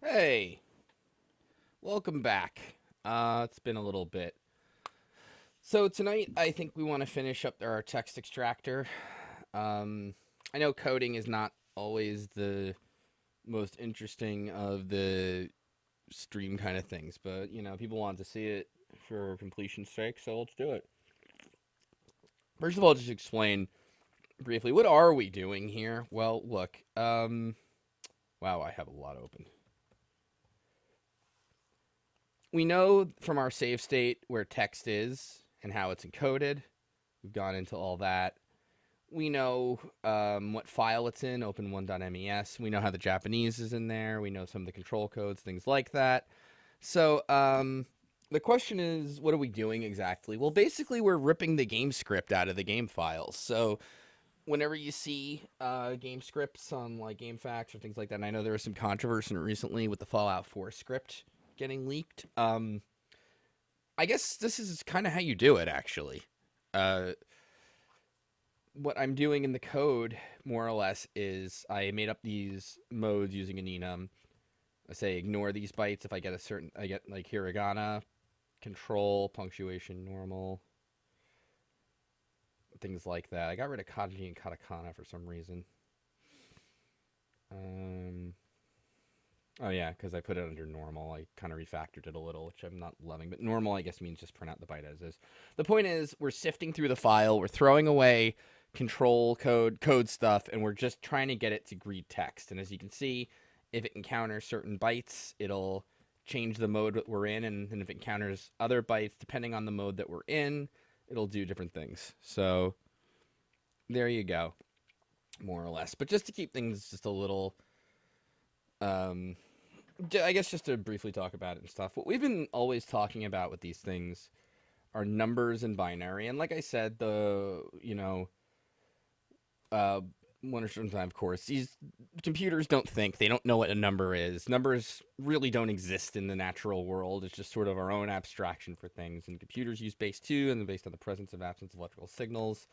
Hey, welcome back. It's been a little bit. So tonight, I think we want to finish up our text extractor. Um, I know coding is not always the most interesting of the stream kind of things, but people want to see it for completion's sake, so let's do it. First of all, just explain briefly what are we doing here. Well, look. Wow, I have a lot open. We know from our save state where text is and how it's encoded. We've gone into all that. We know what file it's in, open1.mes. We know how the Japanese is in there. We know some of the control codes, things like that. So the question is, what are we doing exactly? Well, basically, we're ripping the game script out of the game files. So whenever you see game scripts on like GameFAQs or things like that, and I know there was some controversy recently with the Fallout 4 script getting leaked. I guess this is kind of how you do it, actually. Uh, what I'm doing in the code, more or less, is I made up these modes using an enum. I say ignore these bytes if I get like hiragana, control, punctuation, normal, things like that. I got rid of kanji and katakana for some reason. Um, oh yeah, because I put it under normal. I kind of refactored it a little, which I'm not loving. But normal, I guess, means just print out the byte as is. The point is, we're sifting through the file. We're throwing away control code stuff, and we're just trying to get it to read text. And as you can see, if it encounters certain bytes, it'll change the mode that we're in. And if it encounters other bytes, depending on the mode that we're in, it'll do different things. So there you go, more or less. But just to keep things just a little um, I guess just to briefly talk about it and stuff. What we've been always talking about with these things are numbers and binary. And like I said, uh, one or time, of course, these computers don't think. They don't know what a number is. Numbers really don't exist in the natural world. It's just sort of our own abstraction for things. And computers use base 2, and then based on the presence of absence of electrical signals.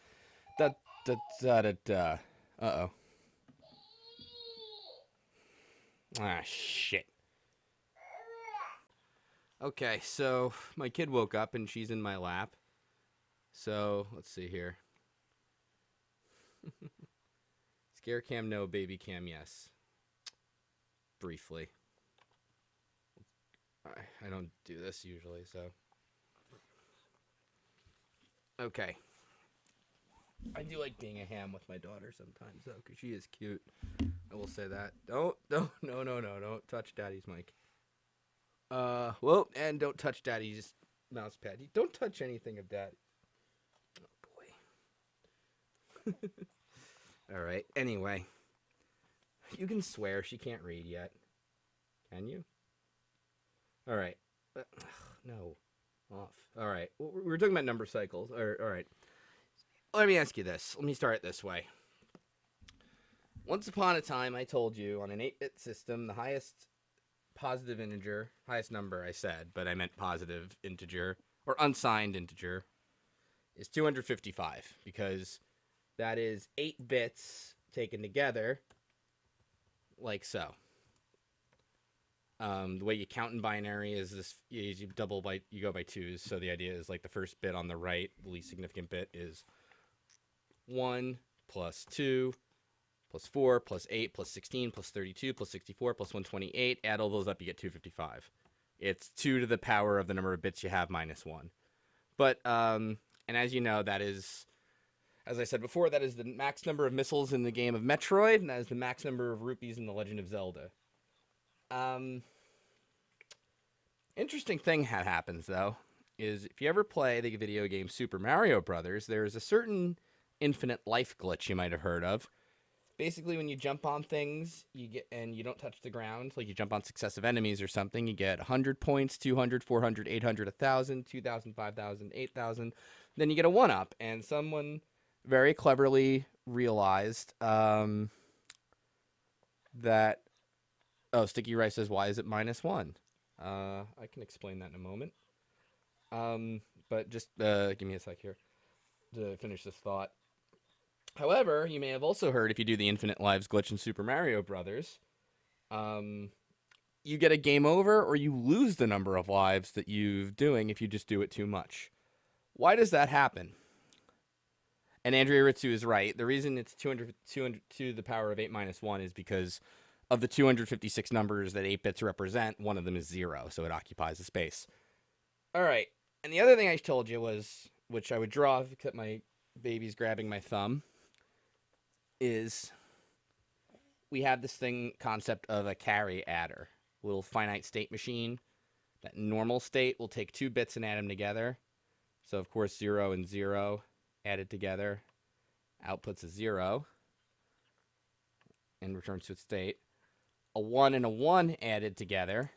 Da, da, da, da, da. Uh-oh. Ah, shit. Okay, so my kid woke up and she's in my lap. So let's see here. Scare cam, no. Baby cam, yes. Briefly. I don't do this usually, so. Okay. I do like being a ham with my daughter sometimes, though, because she is cute. I will say that. No, don't touch daddy's mic. Well, and don't touch daddy's mouse pad. Don't touch anything of dad. Oh, boy. All right. Anyway, you can swear. She can't read yet. Can you? All right. No. Off. All right. We were talking about number cycles. All right. Let me ask you this. Let me start it this way. Once upon a time, I told you on an 8-bit system, the highest positive integer, highest number I said, but I meant positive integer, or unsigned integer, is 255, because that is 8 bits taken together, like so. The way you count in binary is this: you you go by twos. So the idea is like the first bit on the right, the least significant bit, is 1 plus 2 plus 4 plus 8 plus 16 plus 32 plus 64 plus 128. Add all those up, you get 255. It's 2 to the power of the number of bits you have minus 1. But, and as you know, that is, as I said before, that is the max number of missiles in the game of Metroid, and that is the max number of rupees in The Legend of Zelda. Interesting thing that happens, though, is if you ever play the video game Super Mario Brothers, there is a certain infinite life glitch you might have heard of. Basically, when you jump on things, you don't touch the ground, like you jump on successive enemies or something, you get 100 points, 200, 400, 800, 1,000, 2,000, 5,000, 8,000. Then you get a 1-up, and someone very cleverly realized that, oh, Sticky Rice says, why is it minus 1? I can explain that in a moment. But just give me a sec here to finish this thought. However, you may have also heard, if you do the infinite lives glitch in Super Mario Brothers, you get a game over or you lose the number of lives that you're doing if you just do it too much. Why does that happen? And Andrea Ritsu is right. The reason it's 200 to the power of 8 minus 1 is because of the 256 numbers that 8 bits represent, one of them is 0, so it occupies the space. All right. And the other thing I told you was, which I would draw, except my baby's grabbing my thumb, is we have this concept of a carry adder, a little finite state machine. That normal state will take 2 bits and add them together. So, of course, 0 and 0 added together outputs a 0 and returns to its state. A 1 and a 1 added together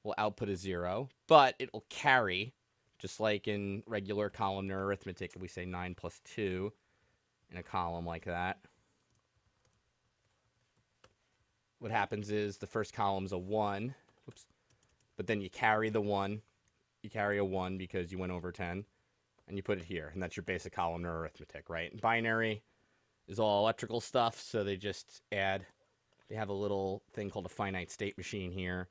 will output a 0, but it will carry, just like in regular columnar arithmetic, if we say 9 plus 2 in a column like that. What happens is the first column's a 1, but then you carry the 1. You carry a 1 because you went over 10, and you put it here, and that's your basic columnar arithmetic, right? And binary is all electrical stuff, so they just add, they have a little thing called a finite state machine here.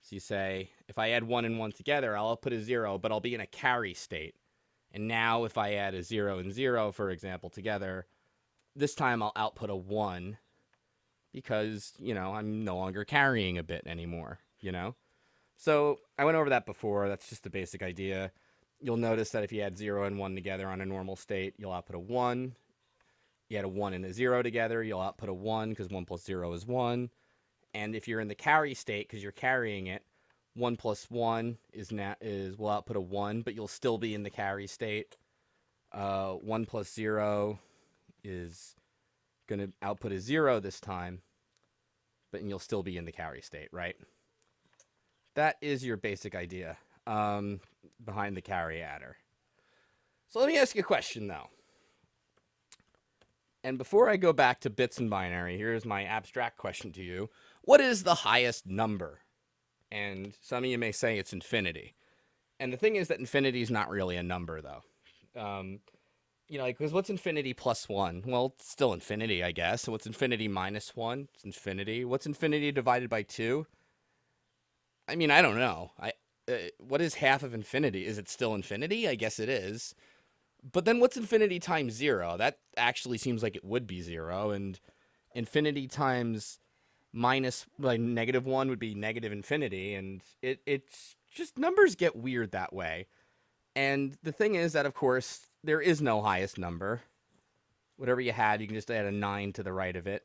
So you say, if I add 1 and 1 together, I'll output a 0, but I'll be in a carry state. And now if I add a 0 and 0, for example, together, this time I'll output a 1 because, I'm no longer carrying a bit anymore, So I went over that before. That's just the basic idea. You'll notice that if you add 0 and 1 together on a normal state, you'll output a 1. You add a 1 and a 0 together, you'll output a 1 because 1 plus 0 is 1. And if you're in the carry state because you're carrying it, 1 plus 1 will output a 1, but you'll still be in the carry state. 1 plus 0 is going to output a 0 this time, but you'll still be in the carry state, right? That is your basic idea behind the carry adder. So let me ask you a question, though. And before I go back to bits and binary, here's my abstract question to you. What is the highest number? And some of you may say it's infinity. And the thing is that infinity is not really a number, though. Because what's infinity plus 1? Well, it's still infinity, I guess. So what's infinity minus 1? It's infinity. What's infinity divided by 2? I mean, I don't know. What is half of infinity? Is it still infinity? I guess it is. But then what's infinity times 0? That actually seems like it would be 0. And infinity times negative 1 would be negative infinity. And it's just numbers get weird that way. And the thing is that, of course, there is no highest number. Whatever you had, you can just add a 9 to the right of it.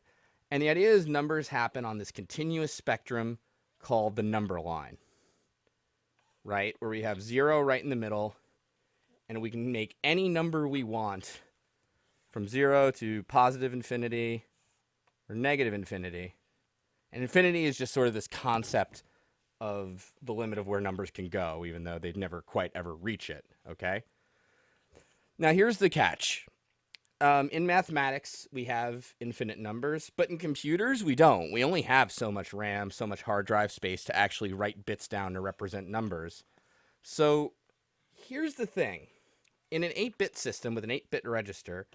And the idea is numbers happen on this continuous spectrum called the number line, right? Where we have 0 right in the middle, and we can make any number we want from 0 to positive infinity or negative infinity. And infinity is just sort of this concept of the limit of where numbers can go, even though they'd never quite ever reach it, okay? Now, here's the catch. In mathematics, we have infinite numbers, but in computers, we don't. We only have so much RAM, so much hard drive space to actually write bits down to represent numbers. So here's the thing. In an 8-bit system with an 8-bit register,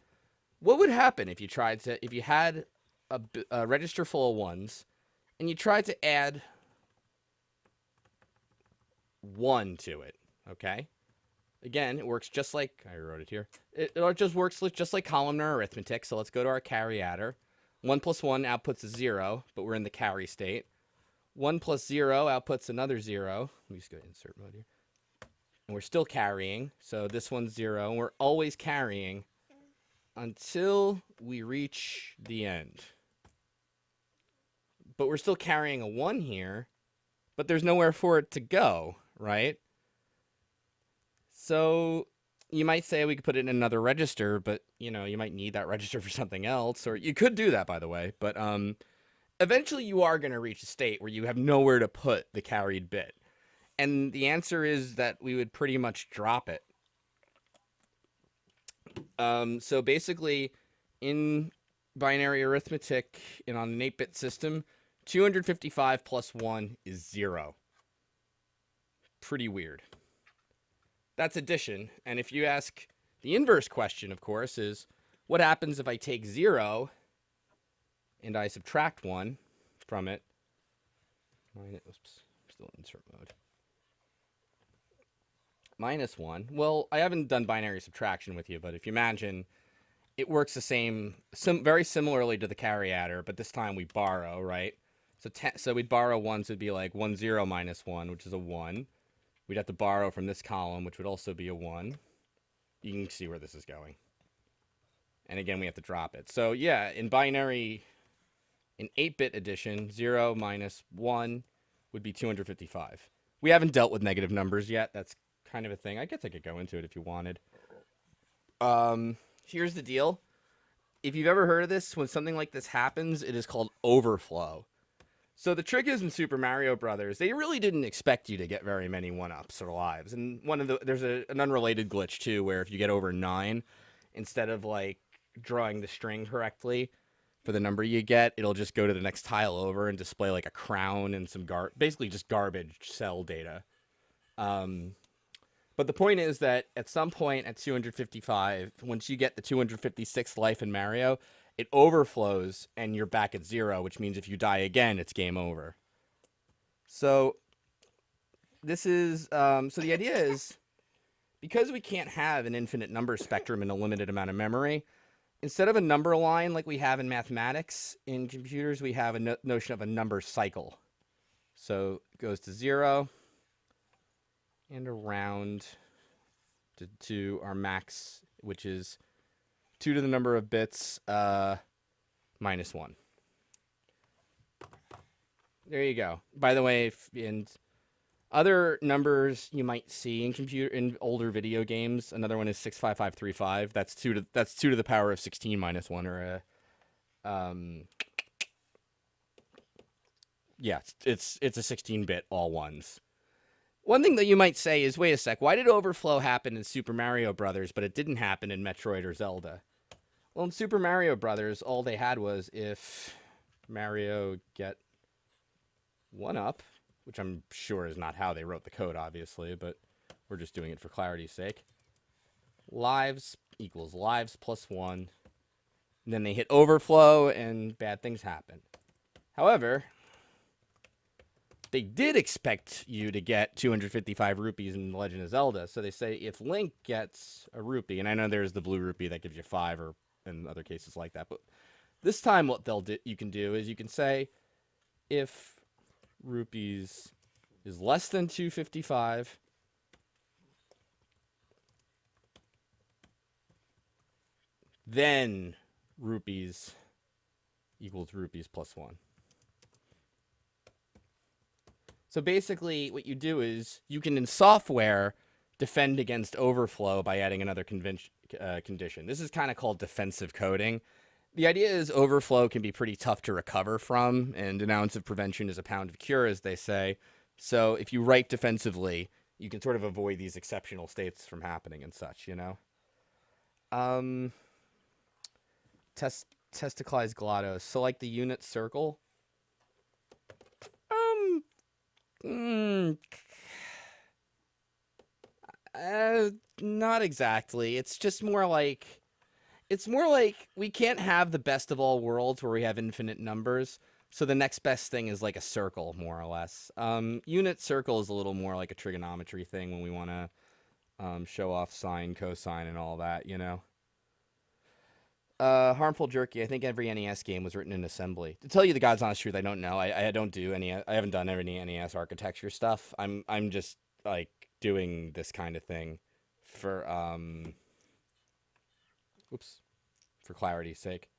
what would happen if you had a register full of 1s and you tried to add 1 to it, okay? Again, it works just like, I wrote it here, it just works just like columnar arithmetic, so let's go to our carry adder. 1 plus 1 outputs a 0, but we're in the carry state. 1 plus 0 outputs another 0. Let me just go to insert mode here. And we're still carrying, so this one's 0, and we're always carrying until we reach the end. But we're still carrying a 1 here, but there's nowhere for it to go, right? So you might say we could put it in another register, but, you might need that register for something else. Or you could do that, by the way. But eventually you are going to reach a state where you have nowhere to put the carried bit. And the answer is that we would pretty much drop it. So basically, in binary arithmetic and on an 8-bit system, 255 plus 1 is 0. Pretty weird. That's addition. And if you ask the inverse question, of course, is what happens if I take 0 and I subtract 1 from it? Oops, still in insert mode. -1. Well, I haven't done binary subtraction with you, but if you imagine, it works the same, very similarly to the carry adder, but this time we borrow, right? So we'd borrow 1, so it'd be like 1, 0 minus 1, which is a 1. We'd have to borrow from this column, which would also be a 1. You can see where this is going. And again, we have to drop it. So yeah, in binary, in 8-bit addition, 0 minus 1 would be 255. We haven't dealt with negative numbers yet. That's kind of a thing. I guess I could go into it if you wanted. Here's the deal. If you've ever heard of this, when something like this happens, it is called overflow. So the trick is in Super Mario Brothers, they really didn't expect you to get very many 1-ups or lives. And there's an unrelated glitch too, where if you get over 9, instead of like drawing the string correctly for the number you get, it'll just go to the next tile over and display like a crown and some basically just garbage cell data. But the point is that at some point at 255, once you get the 256th life in Mario, it overflows and you're back at 0, which means if you die again, it's game over. So this is, so the idea is, because we can't have an infinite number spectrum in a limited amount of memory, instead of a number line like we have in mathematics, in computers, we have a notion of a number cycle. So it goes to 0 and around to our max, which is 2 to the number of bits minus 1. There you go. By the way, in other numbers you might see in older video games, another one is 65535. That's 2 to the power of 16 minus 1, or yeah, it's a 16-bit all ones. One thing that you might say is, wait a sec, why did overflow happen in Super Mario Brothers, but it didn't happen in Metroid or Zelda? Well, in Super Mario Brothers, all they had was if Mario get 1-up, which I'm sure is not how they wrote the code, obviously, but we're just doing it for clarity's sake. Lives equals lives plus 1. And then they hit overflow, and bad things happen. However, they did expect you to get 255 rupees in The Legend of Zelda. So they say if Link gets a rupee, and I know there's the blue rupee that gives you 5, or in other cases like that, but this time what you can do is you can say if rupees is less than 255, then rupees equals rupees plus 1. So basically what you do is you can, in software, defend against overflow by adding another condition. This is kind of called defensive coding. The idea is overflow can be pretty tough to recover from, and an ounce of prevention is a pound of cure, as they say. So if you write defensively, you can sort of avoid these exceptional states from happening and such, you know? Testicles glottos. So like the unit circle. Not exactly. It's just more like, we can't have the best of all worlds where we have infinite numbers. So the next best thing is like a circle, more or less. Unit circle is a little more like a trigonometry thing when we want to show off sine, cosine, and all that, you know. Harmful Jerky. I think every NES game was written in assembly. To tell you the God's honest truth, I don't know. I don't do any. I haven't done any NES architecture stuff. I'm just like doing this kind of thing for for clarity's sake.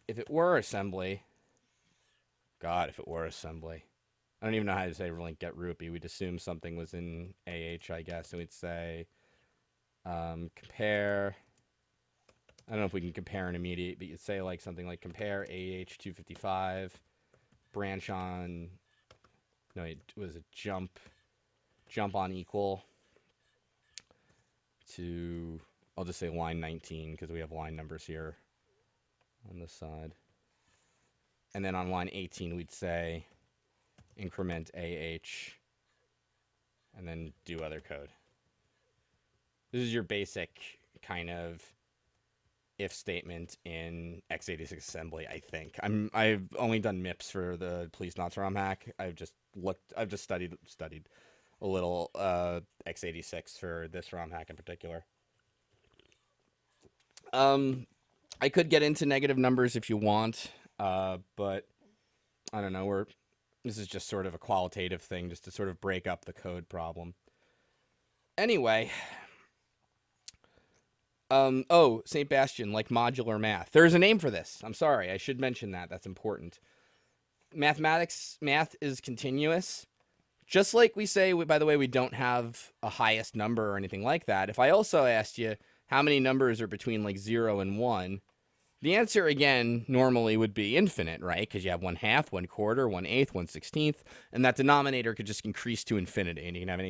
If it were assembly, if it were assembly, I don't even know how to say Link get rupee. We'd assume something was in AH, I guess, and we'd say compare. I don't know if we can compare an immediate, but you'd say like something like compare AH 255, branch on, no, it was a jump on equal to, I'll just say line 19 because we have line numbers here on this side. And then on line 18, we'd say increment AH and then do other code. This is your basic kind of if statement in x86 assembly. I think I've only done MIPS for the Please Not ROMHack. I've just studied a little x86 for this ROMHack in particular. I could get into negative numbers if you want, but I don't know. This is just sort of a qualitative thing, just to sort of break up the code problem. Anyway, St. Bastian, like modular math. There's a name for this. I'm sorry, I should mention that. That's important. Math is continuous. Just like we say, by the way, we don't have a highest number or anything like that. If I also asked you how many numbers are between like 0 and 1, the answer, again, normally would be infinite, right? Because you have 1/2, 1/4, 1/8, 1/16, and that denominator could just increase to infinity, and you can have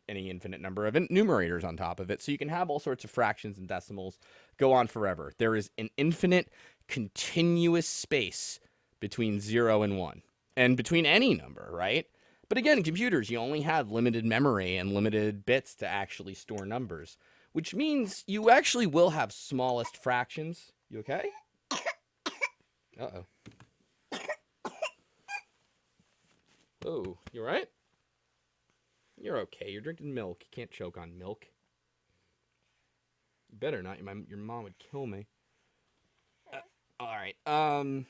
any infinite number of numerators on top of it. So you can have all sorts of fractions and decimals go on forever. There is an infinite, continuous space between 0 and 1, and between any number, right? But again, in computers, you only have limited memory and limited bits to actually store numbers, which means you actually will have smallest fractions. You okay? Uh-oh. Oh, you all right? You're okay. You're drinking milk. You can't choke on milk. You better not. Your mom would kill me. All right.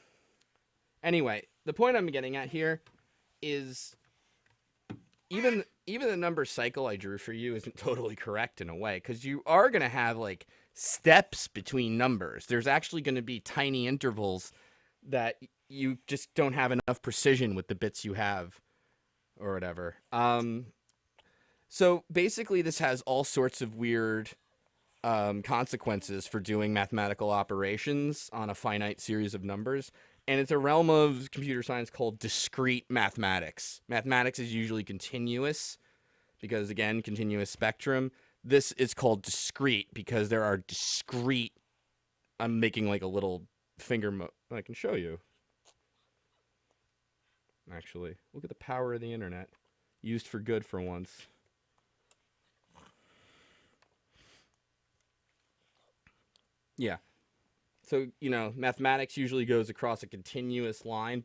Anyway, the point I'm getting at here is even the number cycle I drew for you isn't totally correct in a way, because you are going to have like steps between numbers. There's actually going to be tiny intervals that you just don't have enough precision with the bits you have or whatever. So basically this has all sorts of weird consequences for doing mathematical operations on a finite series of numbers. And it's a realm of computer science called discrete mathematics. Mathematics is usually continuous because, again, continuous spectrum. This is called discrete because there are discrete. I'm making like a little finger. I can show you. Actually, look at the power of the internet. Used for good for once. Yeah. So, mathematics usually goes across a continuous line,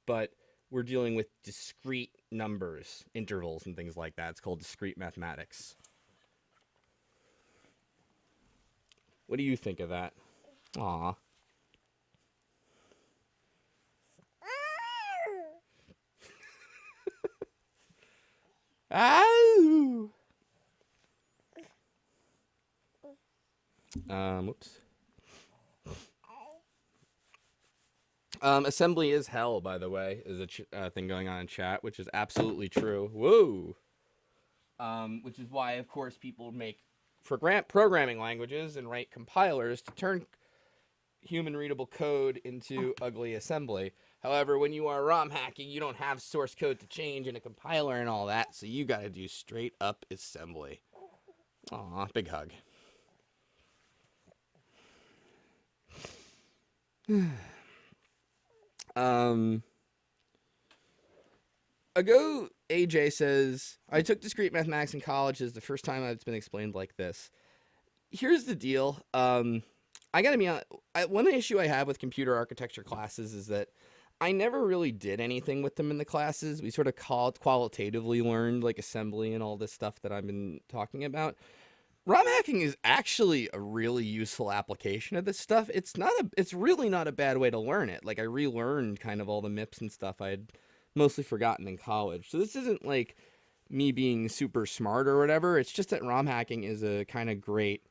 but we're dealing with discrete numbers, intervals, and things like that. It's called discrete mathematics. What do you think of that? Aw. Ow! Whoops. Assembly is hell, by the way, is a thing going on in chat, which is absolutely true. Whoa! Which is why, of course, people make programming languages and write compilers to turn human-readable code into ugly assembly. However, when you are ROM hacking, you don't have source code to change in a compiler and all that, so you gotta do straight-up assembly. Aw, big hug. AJ says, I took discrete mathematics in college. This is the first time it's been explained like this. Here's the deal. I gotta be honest. One issue I have with computer architecture classes is that I never really did anything with them in the classes. We sort of qualitatively learned like assembly and all this stuff that I've been talking about. ROM hacking is actually a really useful application of this stuff. It's really not a bad way to learn it. Like I relearned kind of all the MIPS and stuff I had mostly forgotten in college. So this isn't like me being super smart or whatever. It's just that ROM hacking is a great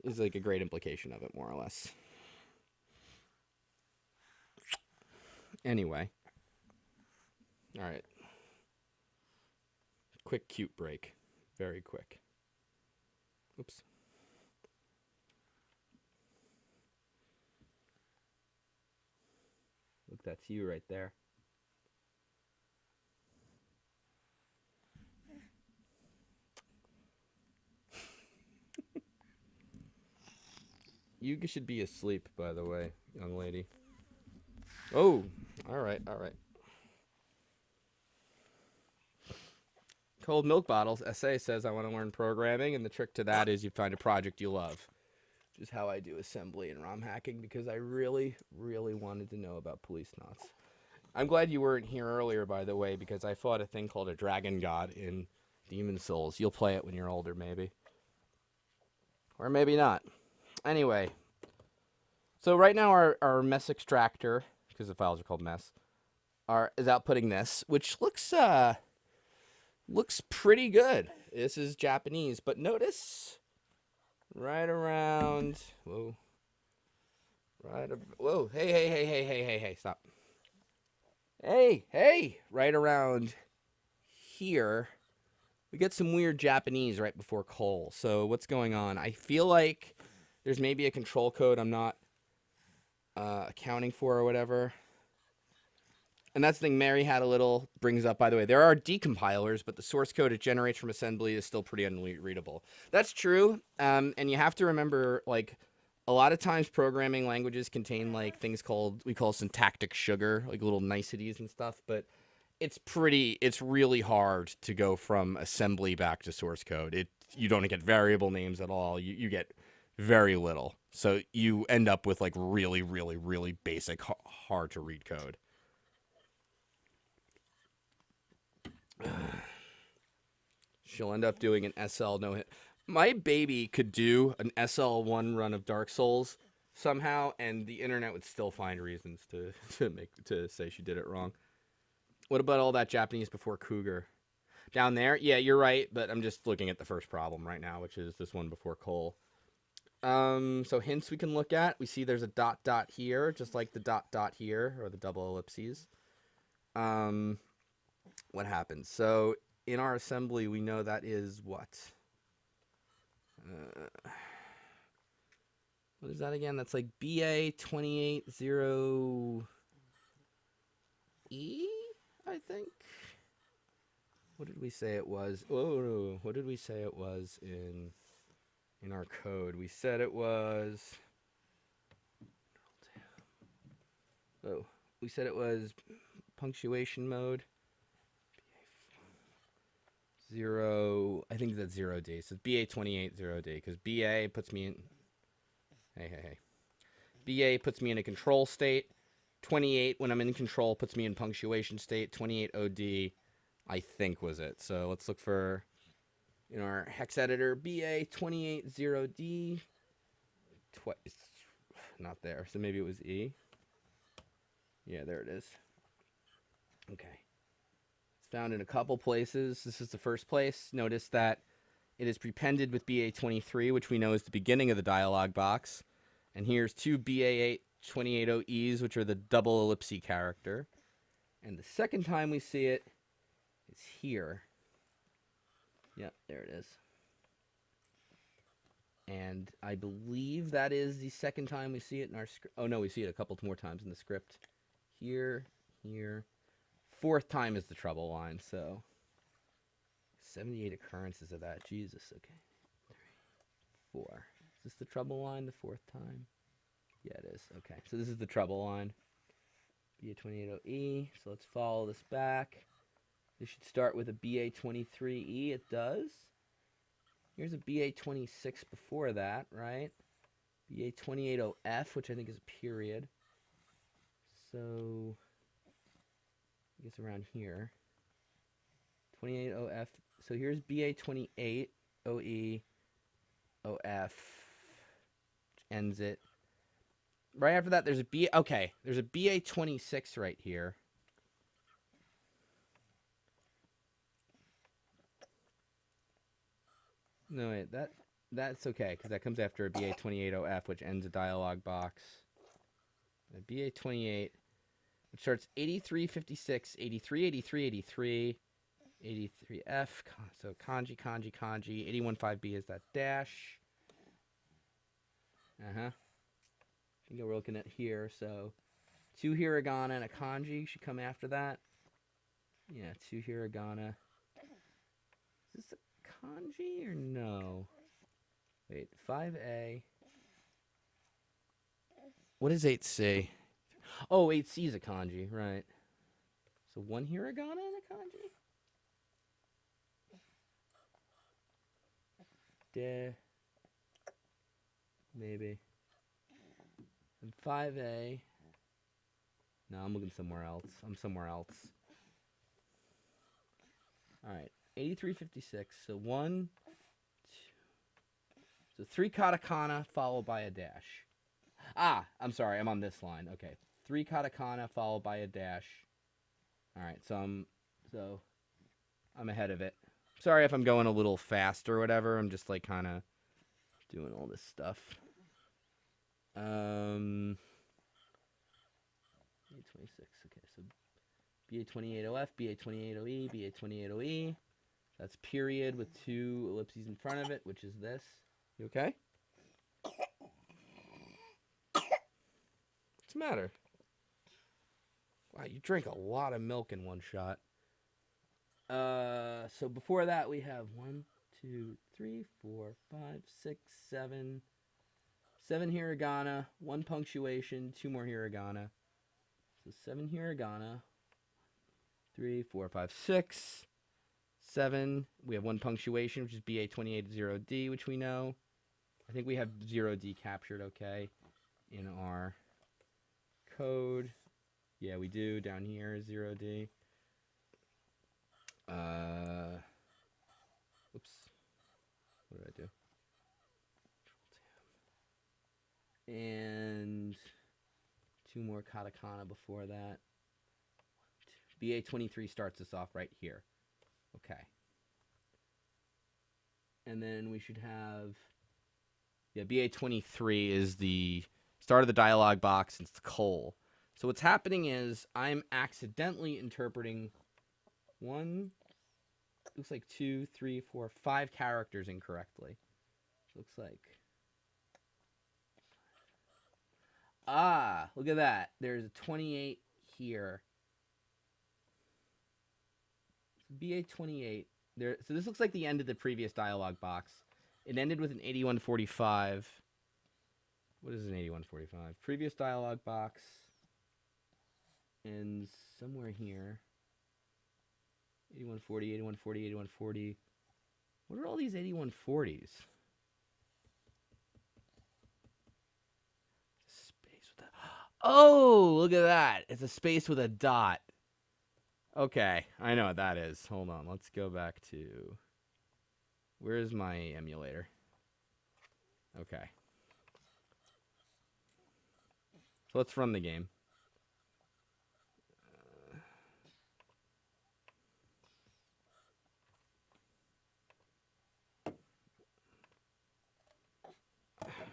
implication of it, more or less. Anyway. All right. Quick cute break. Very quick. Oops. Look, that's you right there. You should be asleep, by the way, young lady. Oh, all right. Cold milk bottles. SA says, I want to learn programming, and the trick to that is you find a project you love. which is how I do assembly and ROM hacking, because I really, really wanted to know about police knots. I'm glad you weren't here earlier, by the way, because I fought a thing called a Dragon God in Demon Souls. You'll play it when you're older, maybe. Or maybe not. Anyway, so right now our mess extractor, because the files are called mess, is outputting this, which looks pretty good. This is Japanese, but notice right around, whoa, hey, stop. Hey, right around here, we get some weird Japanese right before coal. So what's going on? I feel like there's maybe a control code I'm not accounting for or whatever. And that's the thing Mary had a little brings up, by the way. There are decompilers, but the source code it generates from assembly is still pretty unreadable. That's true, and you have to remember, like, a lot of times programming languages contain, like, things we call syntactic sugar, like little niceties and stuff, but it's really hard to go from assembly back to source code. You don't get variable names at all. You get very little. So you end up with, like, really, really, really basic, hard to read code. She'll end up doing an SL no hit. My baby could do an SL1 run of Dark Souls somehow, and the internet would still find reasons to say she did it wrong. What about all that Japanese before Cougar? Down there? Yeah, you're right, but I'm just looking at the first problem right now, which is this one before coal. So hints we can look at. We see there's a dot dot here, just like the dot dot here, or the double ellipses. What happens? So in our assembly, we know that is what? What is that again? That's like BA280E, I think. What did we say it was? Oh, no. What did we say it was in our code? We said it was... Oh, we said it was punctuation mode. 0, I think that's 0D. So BA28 0D, because BA puts me in... Hey. BA puts me in a control state. 28, when I'm in control, puts me in punctuation state. 28 OD, I think, was it. So let's look for, in our hex editor, BA28 0D. Not there, so maybe it was E. Yeah, there it is. Okay. Found in a couple places. This is the first place. Notice that it is prepended with BA23, which we know is the beginning of the dialog box. And here's two BA280Es, which are the double ellipsis character. And the second time we see it is here. Yep, there it is. And I believe that is the second time we see it in our script. Oh, no, we see it a couple more times in the script. Here. Fourth time is the trouble line, so 78 occurrences of that. Jesus, okay. 3, 4. Is this the trouble line the fourth time? Yeah, it is. Okay, so this is the trouble line. BA280E. So let's follow this back. This should start with a BA23E. It does. Here's a BA26 before that, right? BA280F, which I think is a period. So... I guess around here. 28OF. So here's BA28 OE OF, which ends it. Right after that, there's a there's a BA26 right here. No, wait, that's okay, because that comes after a BA28OF, which ends a dialog box. A BA28... It starts 8356, 83, 83, 83, 83F. So kanji. 815B is that dash. I think we're looking at here. So 2 hiragana and a kanji should come after that. Yeah, 2 hiragana. Is this a kanji or no? Wait, 5A. What is 8C? Oh, 8C is a kanji, right. So 1 hiragana and a kanji? maybe. And 5A. No, I'm looking somewhere else. I'm somewhere else. All right, 8356. So 1, 2. So 3 katakana followed by a dash. Ah, I'm sorry. I'm on this line. Okay, 3 katakana followed by a dash. All right, so I'm ahead of it. Sorry if I'm going a little fast or whatever. I'm just like kind of doing all this stuff. BA26. Okay, so BA28OF, BA28OE, BA28OE. That's period with 2 ellipses in front of it, which is this. You okay? What's the matter? Wow, you drink a lot of milk in one shot. So before that we have 1, 2, 3, 4, 5, 6, 7. 7 hiragana, 1 punctuation, 2 more hiragana. So 7 hiragana. 3, 4, 5, 6, 7. We have 1 punctuation, which is BA280D, which we know. I think we have 0D captured, okay, in our code. Yeah, we do. Down here, 0D. Oops. What did I do? And 2 more katakana before that. BA23 starts us off right here. Okay. And then we should have... Yeah, BA23 is the start of the dialog box. It's the coal. So what's happening is I'm accidentally interpreting 1, looks like 2, 3, 4, 5 characters incorrectly. Looks like... Ah, look at that. There's a 28 here. BA28. There. So this looks like the end of the previous dialog box. It ended with an 8145. What is an 8145? Previous dialog box ends somewhere here. 8140, 8140, 8140. What are all these 8140s? Space with a... Oh, look at that. It's a space with a dot. Okay, I know what that is. Hold on, let's go back to... Where's my emulator? Okay. So let's run the game.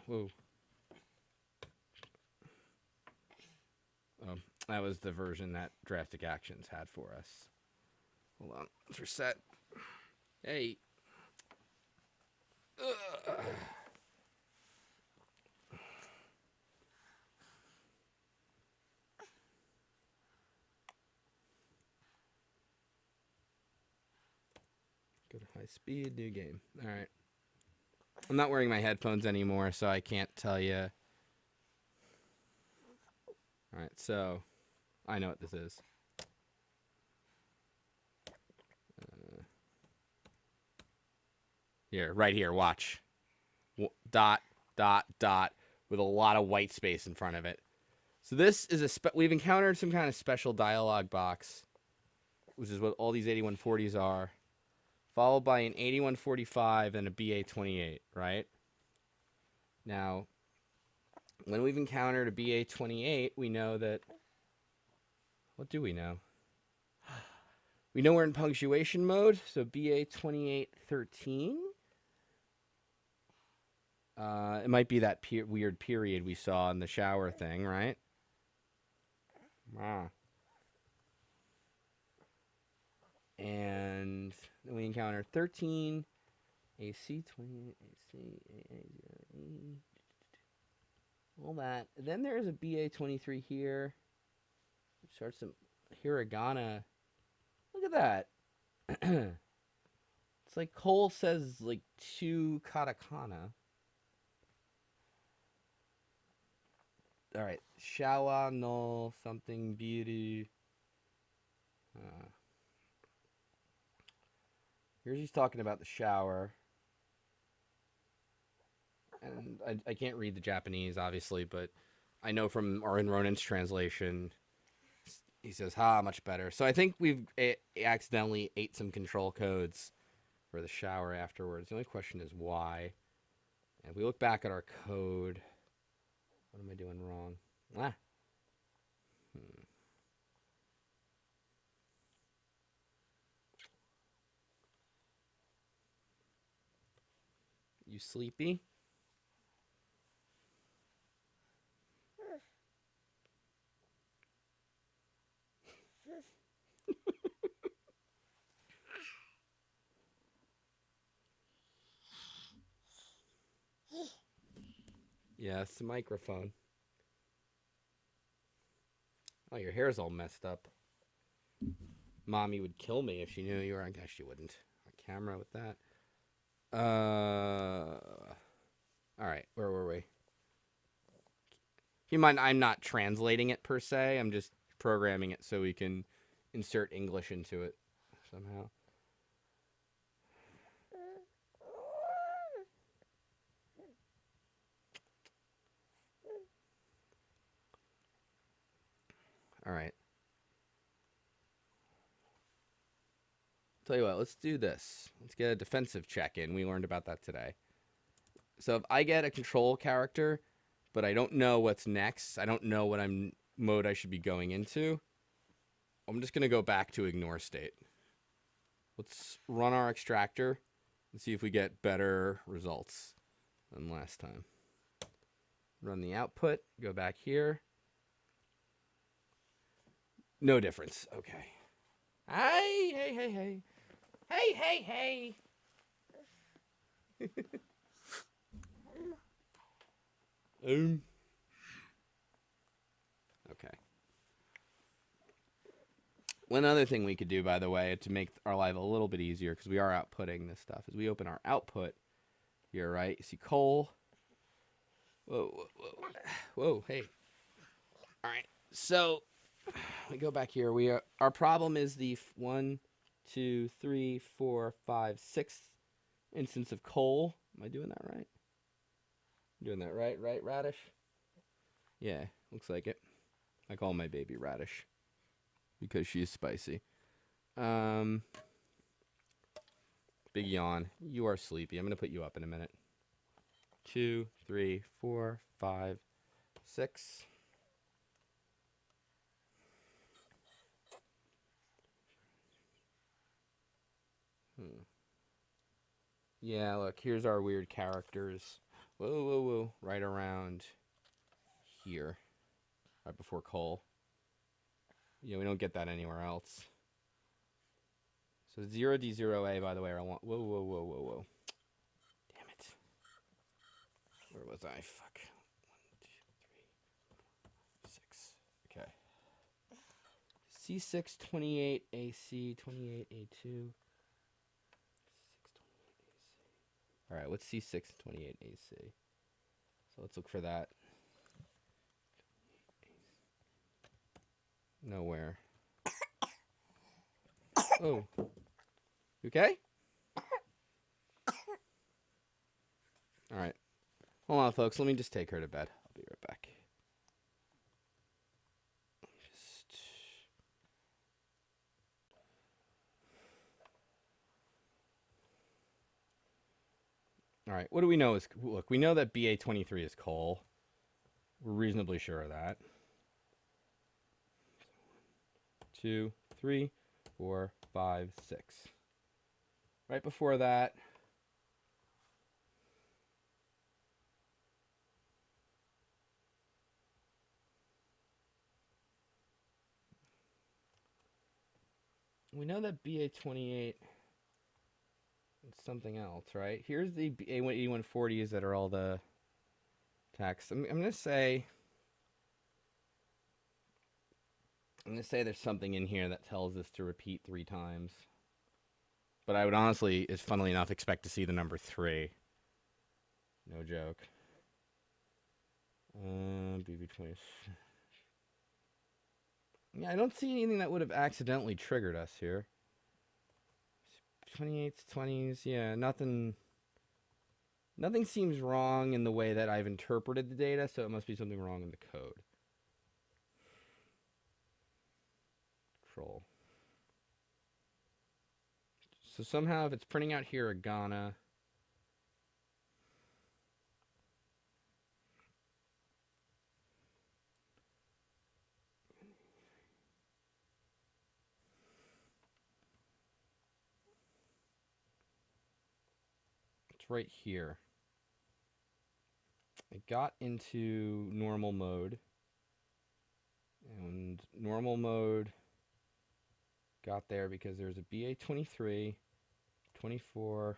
Whoa. Oh, that was the version that Drastic Actions had for us. Hold on, let's reset. Hey. Go to high speed, new game. All right. I'm not wearing my headphones anymore, so I can't tell you. All right, so I know what this is. Here, right here, watch. Dot, dot, dot, with a lot of white space in front of it. So this is we've encountered some kind of special dialog box, which is what all these 8140s are, followed by an 8145 and a BA28, right? Now, when we've encountered a BA28, we know that... What do we know? We know we're in punctuation mode, so BA2813. It might be that weird period we saw in the shower thing, right? Ah. And then we encounter 13, AC 28, AC, AA0E, all that. And then there's a BA23 here. Starts some hiragana. Look at that. It's like Cole says, like 2 katakana. All right, shawa no something biru. Here's he's talking about the shower. And I can't read the Japanese, obviously, but I know from our Ronan's translation, he says, "Ha, much better." So I think we've accidentally ate some control codes for the shower afterwards. The only question is why. And if we look back at our code, what am I doing wrong? You sleepy? Yeah, it's the microphone. Oh, your hair's all messed up. Mommy would kill me if she knew you were. I guess she wouldn't. On camera with that. All right, where were we? Keep in mind, I'm not translating it per se. I'm just programming it so we can insert English into it somehow. All right. Tell you what, let's do this. Let's get a defensive check in. We learned about that today. So if I get a control character, but I don't know what's next, I don't know what mode I should be going into, I'm just going to go back to ignore state. Let's run our extractor and see if we get better results than last time. Run the output, go back here. No difference. Okay. Hey. Hey. Okay. One other thing we could do, by the way, to make our life a little bit easier, because we are outputting this stuff, is we open our output here, right? You see coal. Whoa, hey. All right, so we go back here. Our problem is the 1, 2, 3, 4, 5, 6th instance of coal. Am I doing that right? I'm doing that right, Radish? Yeah, looks like it. I call my baby Radish because she's spicy. Big yawn. You are sleepy. I'm going to put you up in a minute. 2, 3, 4, 5, 6. Yeah, look, here's our weird characters. Whoa. Right around here. Right before coal. Yeah, we don't get that anywhere else. So 0D0A, by the way, I want... Whoa. Damn it. Where was I? Fuck. 1, 2, 3, 4, 5, 6. Okay. C6, 28, AC, 28, A2. Alright, what's C6, 28, AC? So let's look for that. Nowhere. Oh. You okay? Alright. Hold on, folks. Let me just take her to bed. I'll be right back. Alright, what do we know is... Look, we know that BA23 is coal. We're reasonably sure of that. 2, 3, 4, 5, 6. Right before that... We know that BA28 is something else, right? Here's the A8140s that are all the text. I'm going to say there's something in here that tells us to repeat 3 times. But I would honestly, funnily enough, expect to see the number 3. No joke. BB20. Yeah, I don't see anything that would have accidentally triggered us here. 28s, 20s, yeah, nothing Nothing seems wrong in the way that I've interpreted the data, so it must be something wrong in the code. Control. So somehow if it's printing out hiragana, it's right here. It got into normal mode, and normal mode got there because there's a BA23, 24,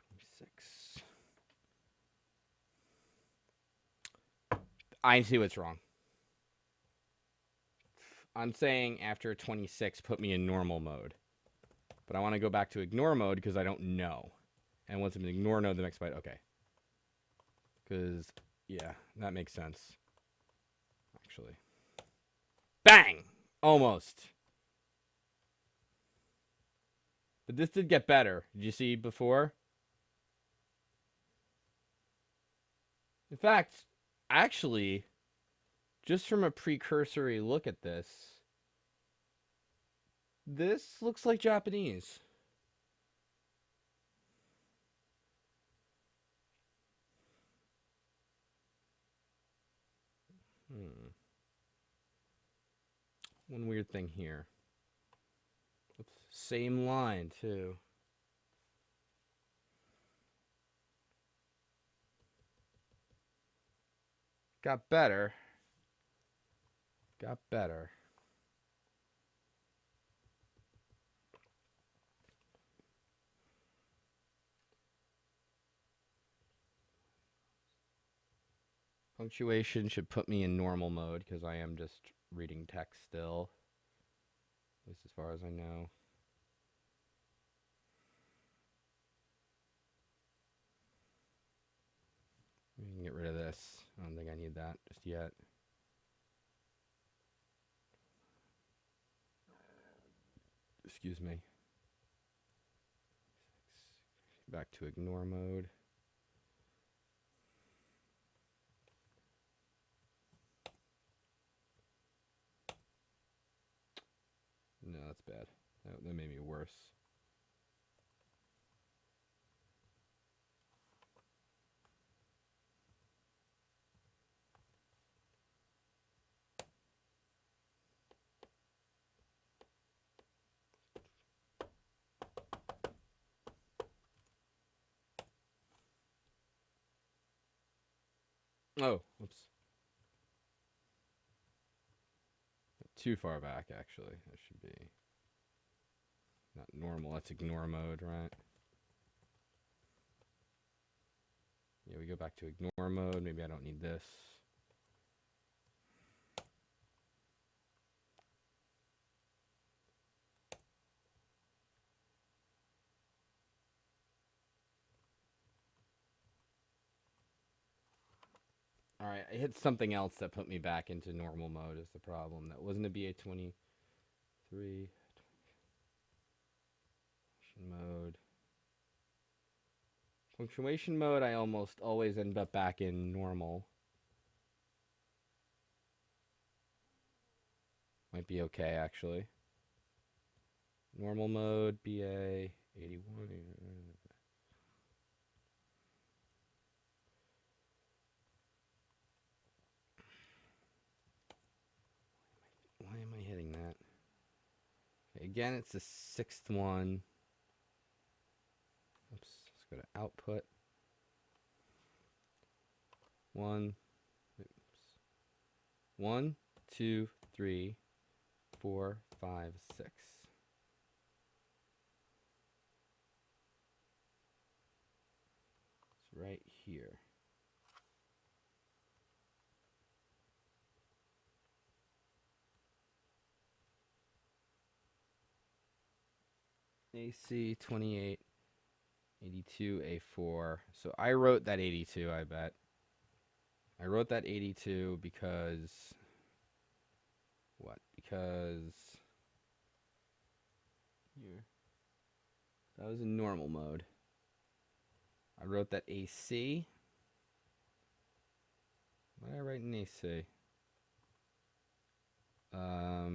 26. I see what's wrong. I'm saying after 26, put me in normal mode. But I want to go back to ignore mode because I don't know. And once I'm in ignore mode, the next byte, okay. Because, yeah, that makes sense. Actually. Bang! Almost. But this did get better. Did you see before? In fact, actually, just from a precursory look at this looks like Japanese. One weird thing here. Oops. Same line, too. Got better. Got better. Punctuation should put me in normal mode because I am just reading text still. At least as far as I know. We can get rid of this. I don't think I need that just yet. Excuse me. Back to ignore mode. No, that's bad. That made me worse. Oh, oops. Too far back, actually. That should be not normal. That's ignore mode, right? Yeah, we go back to ignore mode. Maybe I don't need this. Alright, I hit something else that put me back into normal mode is the problem. That wasn't a BA23. Mode. Punctuation mode, I almost always end up back in normal. Might be okay, actually. Normal mode, BA 81. Why am I hitting that? Okay, again, it's the sixth one. Oops, let's go to output. One, 2, 3, 4, 5, 6. It's right here. AC 28, 82, A4. So I wrote that 82, I bet. I wrote that 82 because... What? Because... Here. That was in normal mode. I wrote that AC. What did I write in AC? I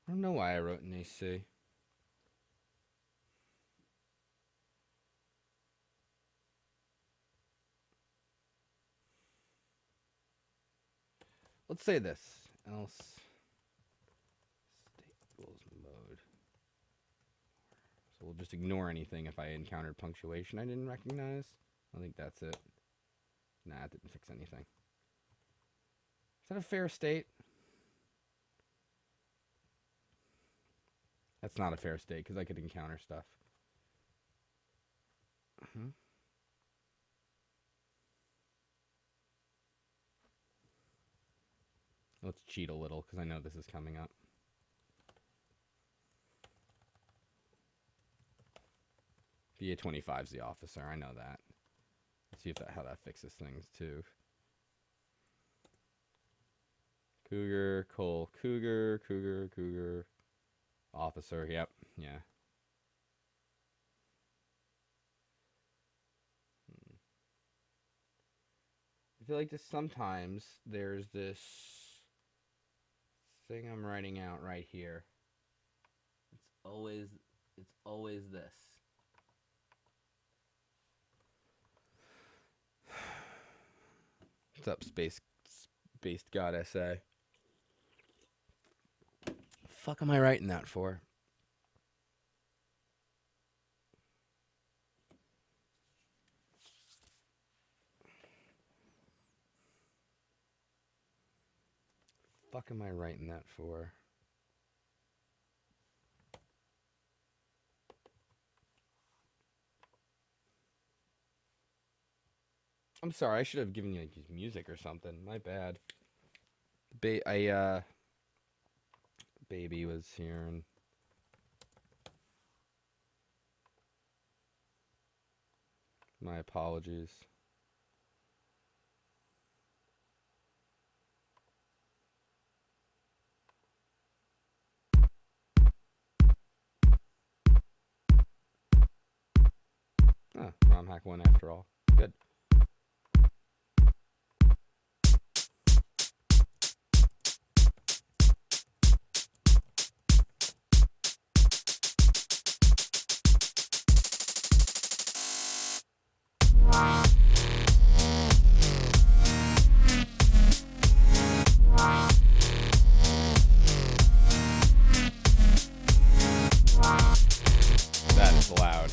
don't know why I wrote in AC. Let's say this. Else staples mode. So we'll just ignore anything if I encountered punctuation I didn't recognize. I think that's it. Nah, it didn't fix anything. Is that a fair state? That's not a fair state because I could encounter stuff. Let's cheat a little because I know this is coming up. VA25 is the officer. I know that. Let's see if how that fixes things too. Cougar, Cole, Cougar, Cougar, Cougar. Officer, yep, yeah. I feel like sometimes there's this thing I'm writing out right here. It's always this. What's up, Spaced God SA? Fuck am I writing that for? Fuck am I writing that for? I'm sorry, I should have given you like music or something. My bad. Baby was here and my apologies. ROMHack won after all. Good. That is loud.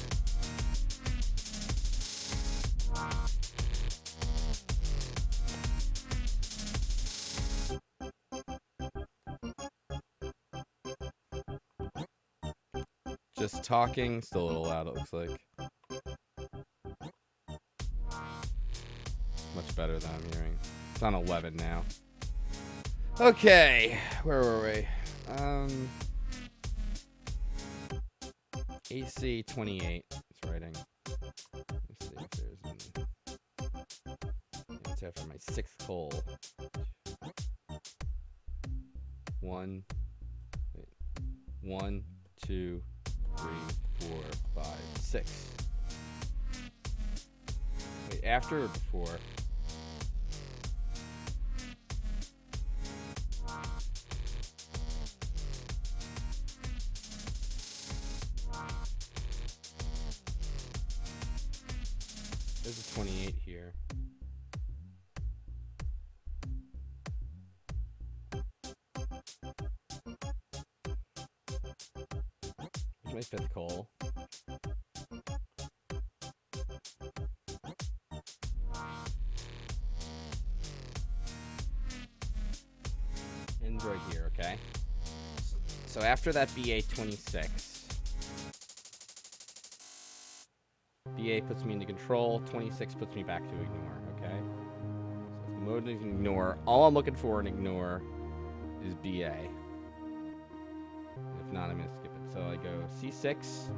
Just talking, still a little loud, it looks like. Much better than I'm hearing. It's on 11 now. Okay, where were we? AC 28. It's writing. Let's see if there's it's after my 6th coal. 1, 2, 3, 4, 5, 6. Wait, after or before? There's a 28 here. Here's my 5th coal. Ends right here, okay? So after that BA 26, BA puts me into control, 26 puts me back to ignore, okay? So if the mode is ignore, all I'm looking for in ignore is BA. If not, I'm going to skip it. So I go C6.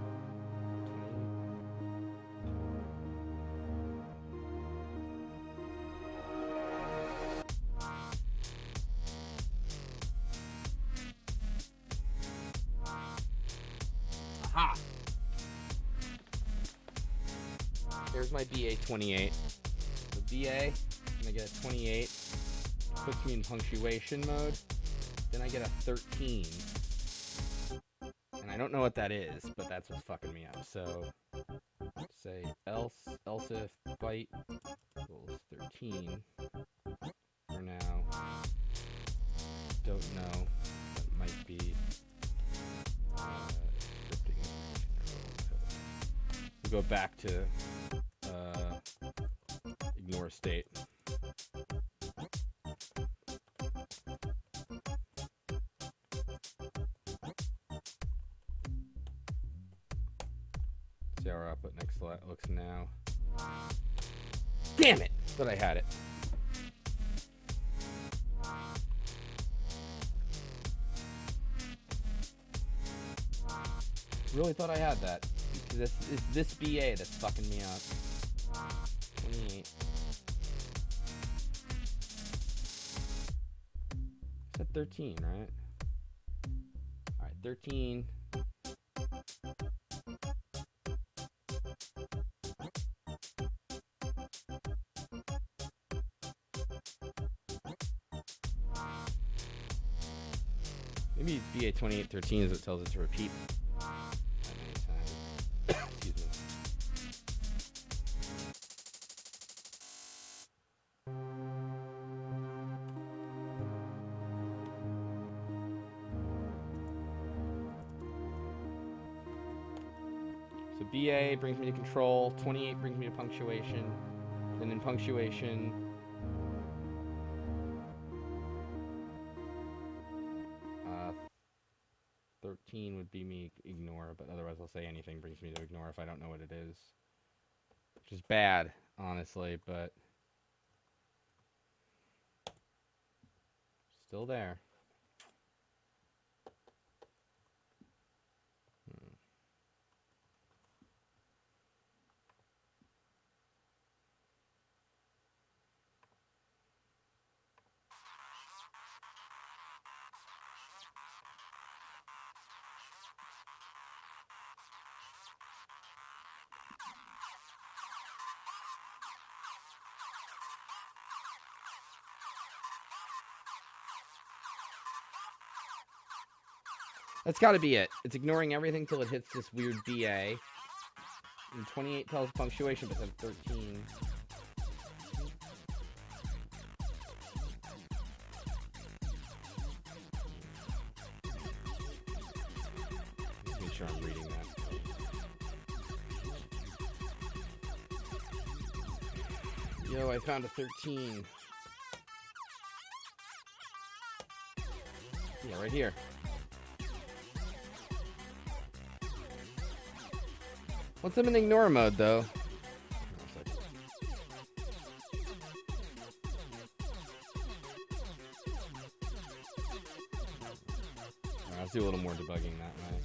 Aha! There's my BA 28. The BA, I'm gonna get a 28. Puts me in punctuation mode. Then I get a 13. And I don't know what that is, but that's what's fucking me up. So, say else if byte equals 13. For now, don't know. That might be scripting control code. We'll go back to ignore state. See how our output next looks now. Damn it! Thought I had it. Really thought I had that. Because it's this BA that's fucking me up. 28. It's at 13, right? Alright, 13. Maybe BA 2813 is what tells it to repeat that many times. Excuse me. So BA brings me to control, 28 brings me to punctuation, and in punctuation, 13 would be me ignore, but otherwise I'll say anything brings me to ignore if I don't know what it is. Which is bad, honestly, but still there. That's got to be it. It's ignoring everything till it hits this weird BA. And 28 tells punctuation, but then 13. Just make sure I'm reading that. Yo, I found a 13. Yeah, right here. Once I'm in ignore mode, though. Right, let's do a little more debugging that way.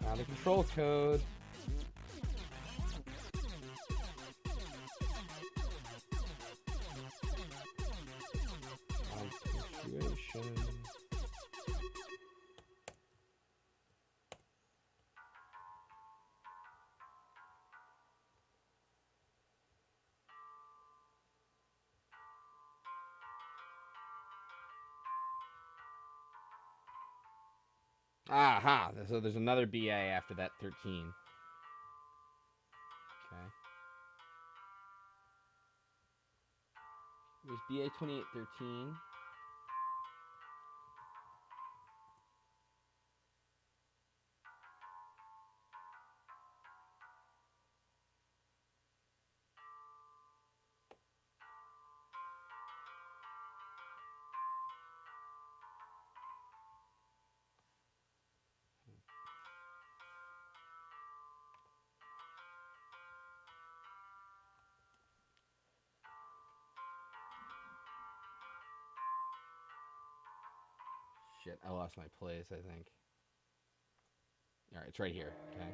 Now the control code. Punctuation. Aha! So there's another BA after that 13. Okay. There's BA 2813. Shit, I lost my place, I think. Alright, it's right here, okay?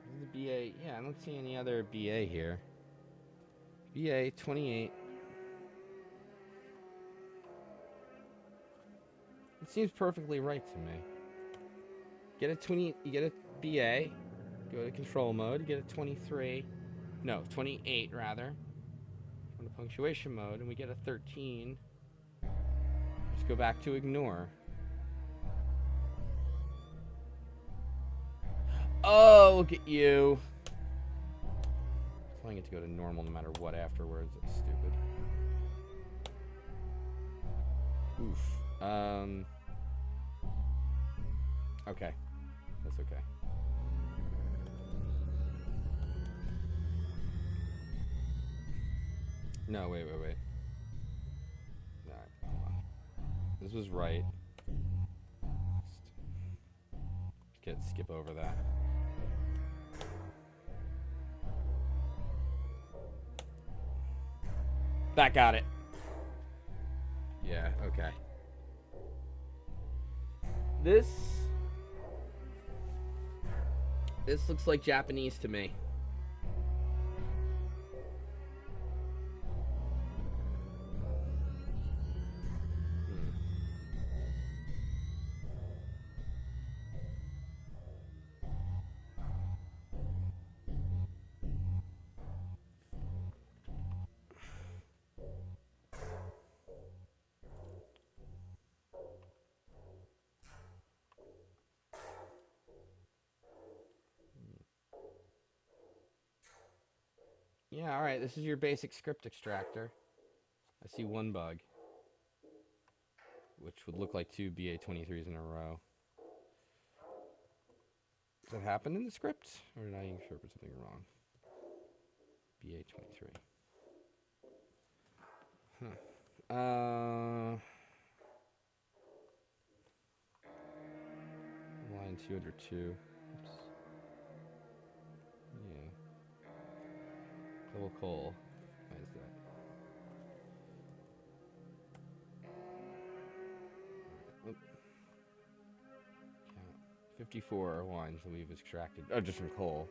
This is the BA. Yeah, I don't see any other BA here. BA 28. It seems perfectly right to me. Get a 20, you get a BA, go to control mode, you get a 23, no, 28 rather. Go to punctuation mode, and we get a 13. Just go back to ignore. Oh, look at you. I get to go to normal no matter what afterwards. That's stupid. Oof. Okay. That's okay. No, wait. Alright, hold on. This was right. Skip over that. That got it. Yeah, okay. This looks like Japanese to me. Yeah, alright, this is your basic script extractor. I see one bug, which would look like two BA23s in a row. Does that happen in the script? Or did I interpret something wrong? BA23. Line 2 under 2. Oops. Yeah. Double coal. Why is that? 54 lines that we've extracted. Oh, just from coal.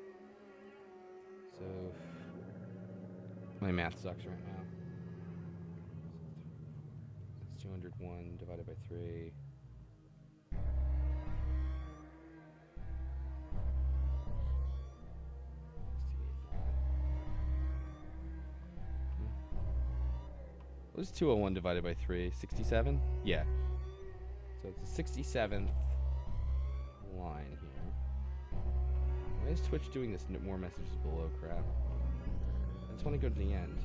So, my math sucks right now. That's 201 divided by 3. What is 201 divided by 3? 67? Yeah. So it's the 67th line here. Why is Twitch doing this more messages below crap? I just want to go to the end.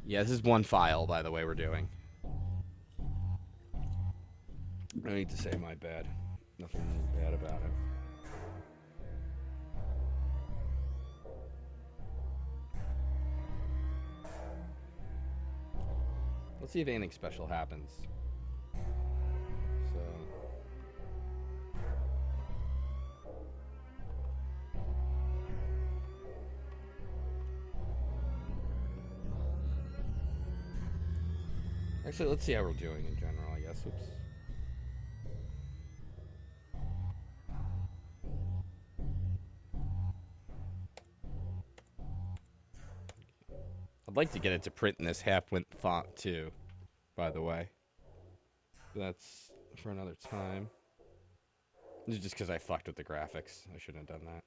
Yeah, this is one file, by the way, we're doing. I need to say my bad. Nothing bad about it. Let's see if anything special happens. So. Actually, let's see how we're doing in general, I guess. Oops. I'd like to get it to print in this half-width font, too, by the way. That's for another time. This is just because I fucked with the graphics. I shouldn't have done that.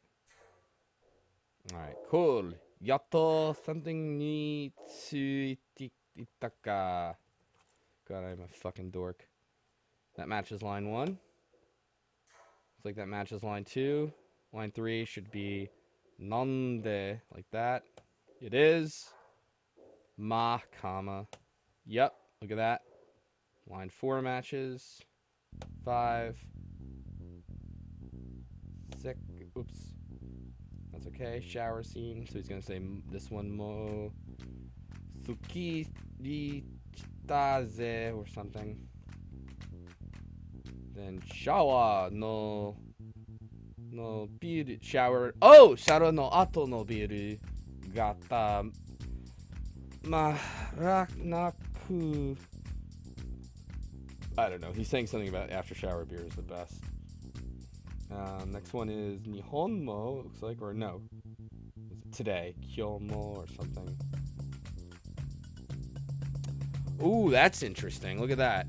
Alright, cool. Yato something ni itaka. God, I'm a fucking dork. That matches line 1. Looks like that matches line 2. Line 3 should be nande, like that. It is. Ma, comma. Yep, look at that. Line 4 matches. 5. 6. Oops. That's okay. Shower scene. So he's going to say this one mo. Suki di chitaze or something. Then shower no biru. Shower. Oh! Shower no ato no biru. Gata. Maranaku. I don't know. He's saying something about after shower beer is the best. Next one is Nihonmo, it looks like, or no. Is it today? Kyomo or something. Ooh, that's interesting. Look at that.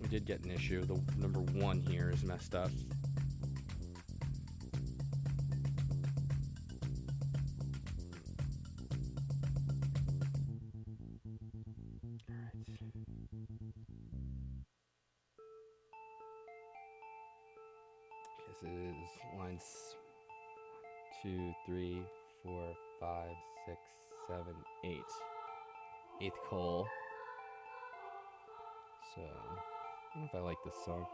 We did get an issue. The number 1 here is messed up. This is lines 2, 3, 4, 5, 6, 7, 8. 8th coal. So, I don't know if I like this song.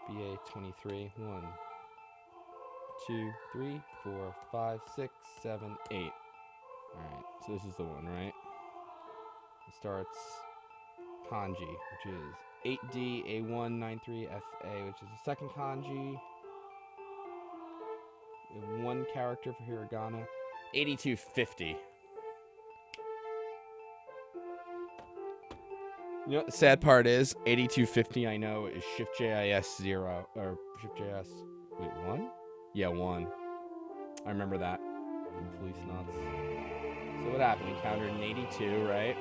BA 23. 1, 2, 3, 4, 5, 6, 7, 8. Alright, so this is the one, right? It starts kanji, which is 8D, A1, 93, FA, which is the second kanji. We have 1 character for hiragana. 8250. You know what the sad part is? 8250 I know is Shift JIS 0 or Shift JIS. Wait, 1? Yeah, 1. I remember that. Police nuts. So what happened? We encountered an 82, right?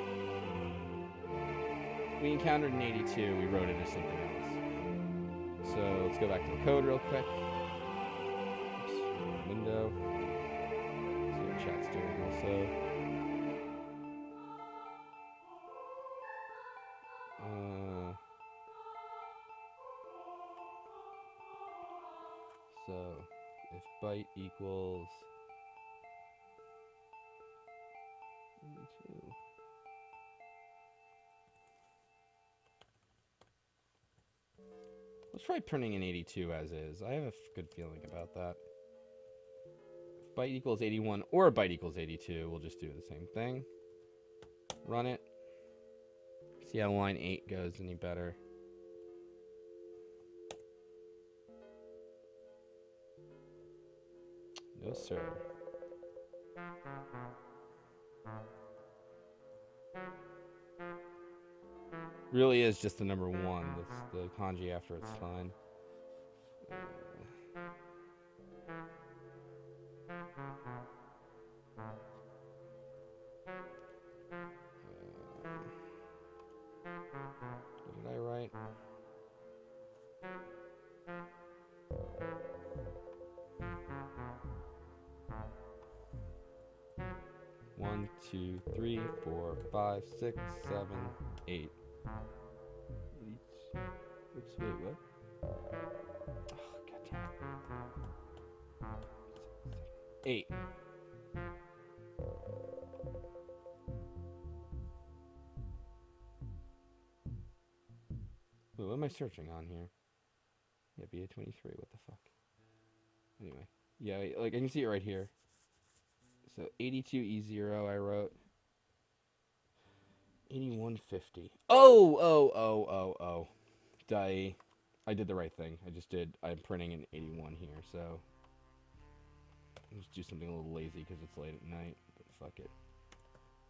We encountered an 82. We wrote it as something else. So let's go back to the code real quick. Oops. Window. See what chat's doing also. So, if byte equals 82. Let's try printing an 82 as is. I have a good feeling about that. If byte equals 81 or byte equals 82, we'll just do the same thing. Run it. See how line 8 goes any better. No, sir. Really is just the number 1. That's the kanji after it's fine. What did I write? One, 2, 3, 4, 5, 6, 7, 8. Oops, wait, what? Oh, goddamn. 8. Wait, what am I searching on here? Yeah, BA23, what the fuck? Anyway, yeah, like I can see it right here. So 82E0 I wrote. 8150. Oh. I did the right thing. I'm printing an 81 here, so let's do something a little lazy because it's late at night, but fuck it.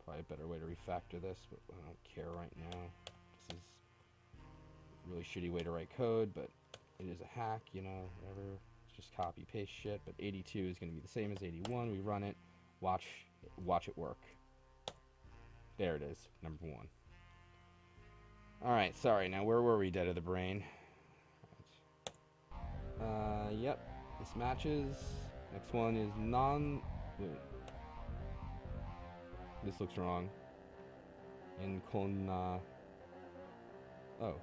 Probably a better way to refactor this, but I don't care right now. This is a really shitty way to write code, but it is a hack, you know, whatever. It's just copy paste shit, but 82 is going to be the same as 81. We run it. Watch it work. There it is, number 1. Alright, sorry, now where were we, dead of the brain? Yep, this matches. Next one is wait. This looks wrong. Oh.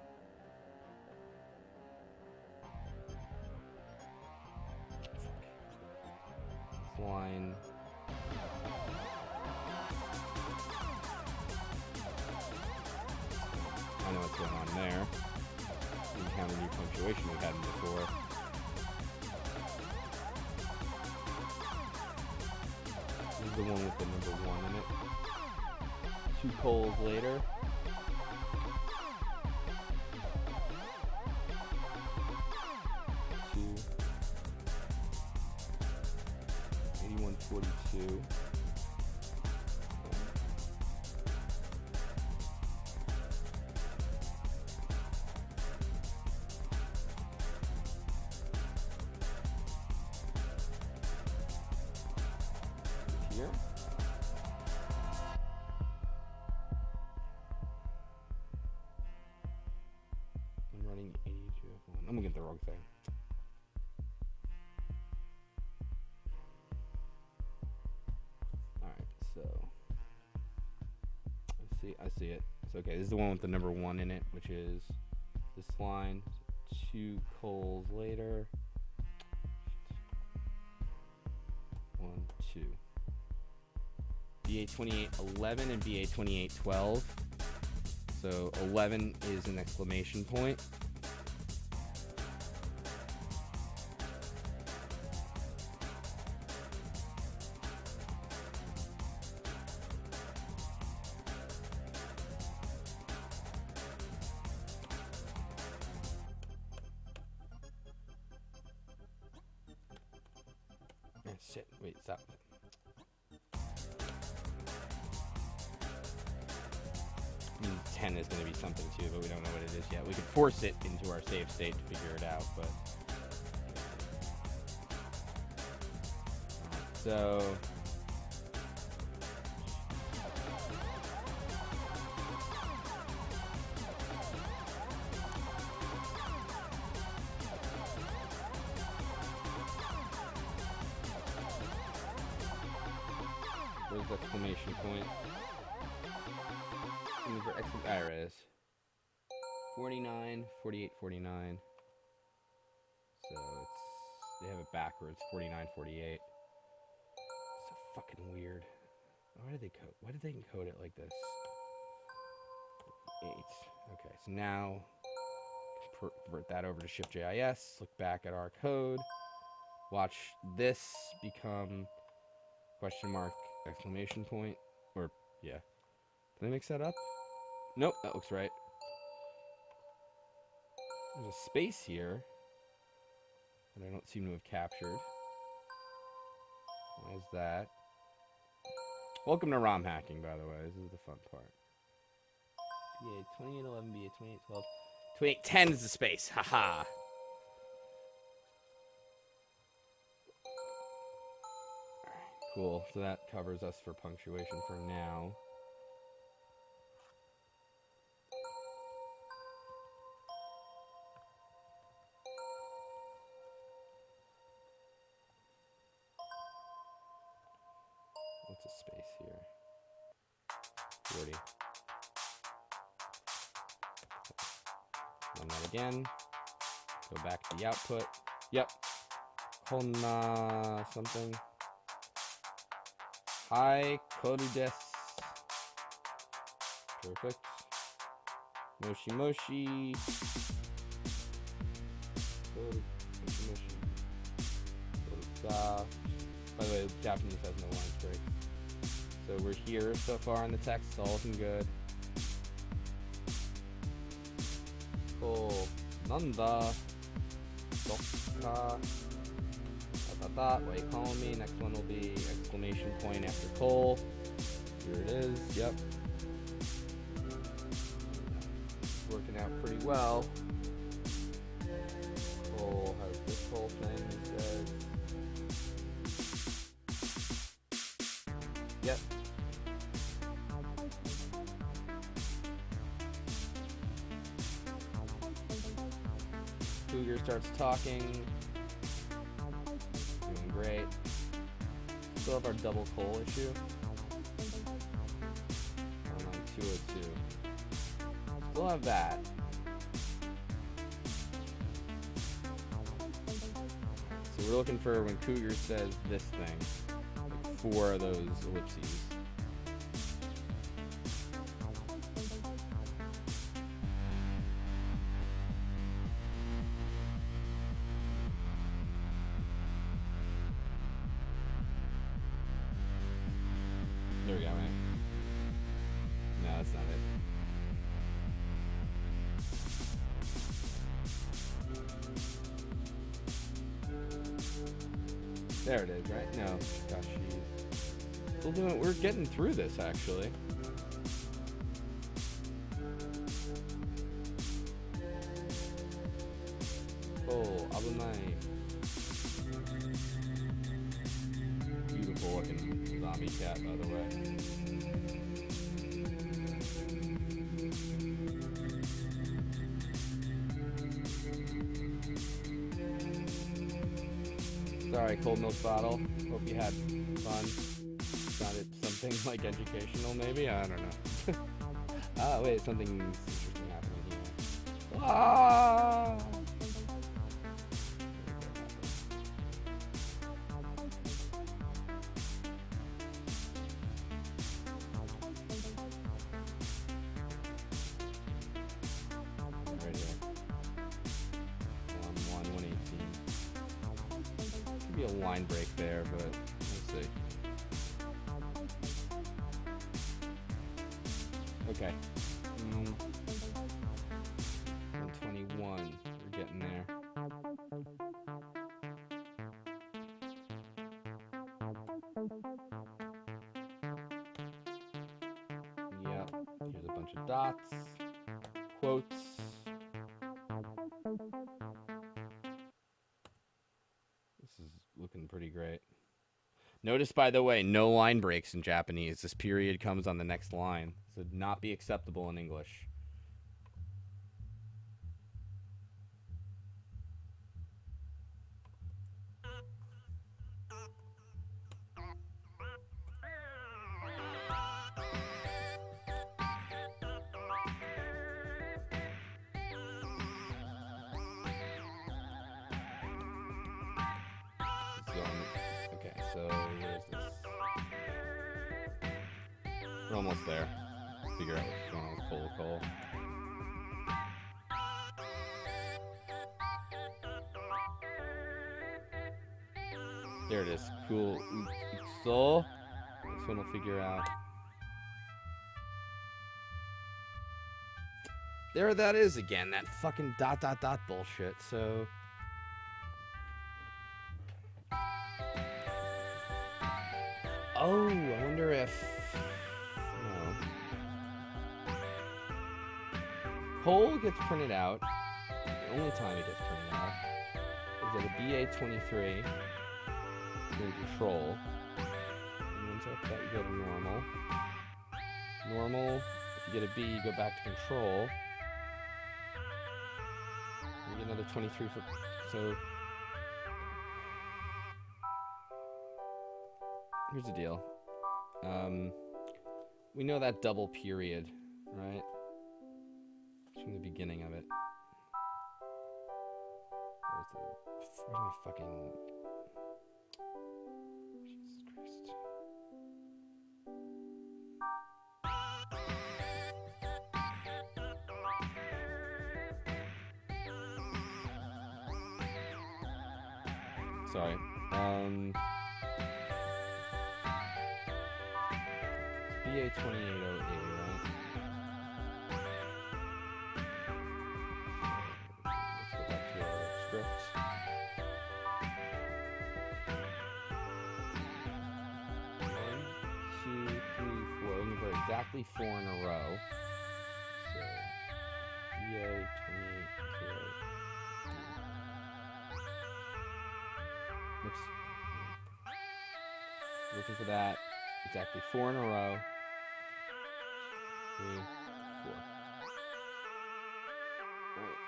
This line. I know what's going on there. We encountered new punctuation we've had before. This is the one with the number 1 in it. 2 coals later. Two. 8142. Here. looking at the wrong thing. Alright, so I see it. So okay, this is the one with the number 1 in it, which is this line. 2 coals later. 1, 2. BA2811 and BA2812. So 11 is an exclamation point. Shit, wait, stop. I mean, 10 is going to be something too, but we don't know what it is yet. We could force it into our save state to figure it out, but... So... Where's the exclamation point? There it is. 49, 48, 49. So they have it backwards. 49, 48. So fucking weird. Why did they encode it like this? 8. Okay, so now convert that over to Shift.js. Look back at our code. Watch this become question mark exclamation point. Or yeah. Did I mix that up? Nope, that looks right. There's a space here that I don't seem to have captured. Why is that? Welcome to ROM hacking, by the way. This is the fun part. BA 2811, BA 2812. 2810 is the space. Haha. Cool. So that covers us for punctuation for now. What's a space here? 40. Run that again. Go back to the output. Yep. Konna something. Hi, Korudes. Perfect. Moshi Moshi. Moshi Moshi. By the way, Japanese has no line breaks. So we're here so far in the text, all looking good. Cool. Nanda. Dokka. What are you calling me? Next one will be exclamation point after coal. Here it is. Yep. Working out pretty well. Coal has this whole thing. It says. Yep. Cougar starts talking. Doing great. Still have our double coal issue. I'm on 202. Still have that. So we're looking for when Cougar says this thing. Like 4 of those ellipses. There we go, right? No, that's not it. There it is, right? No. Gosh, still doing. We're getting through this, actually. Oh, Abunai. Beautiful looking zombie cat, by the way. Sorry, cold milk bottle. Hope you had fun. Sounded something like educational, maybe? I don't know. Ah, wait, something interesting happening here. Ah! Right here. 118. Could be a line break there, but we'll see. Okay. 121. We're getting there. Yep. Here's a bunch of dots. Quotes. This is looking pretty great. Notice, by the way, no line breaks in Japanese. This period comes on the next line. This would not be acceptable in English. Okay, so where's this? We're almost there. Figure out what's going on with Cole. There it is. Cool. So this one will figure out. There that is again. That fucking ... bullshit. So. Oh, I wonder if. No. Whole gets printed out. The only time it gets printed out is at a BA23 in control. And once after that, you go to normal. Normal. If you get a B, you go back to control. You get another 23 for. So. Here's the deal. We know that double period, right? It's from the beginning of it. Where's my fucking... Jesus Christ. Sorry. BA 2808, right? Let's go back to our script. One, two, three, four. We're looking for exactly 4 in a row. So BA 2808. Oops. Looking for that. Exactly 4 in a row. 3, 4. Alright,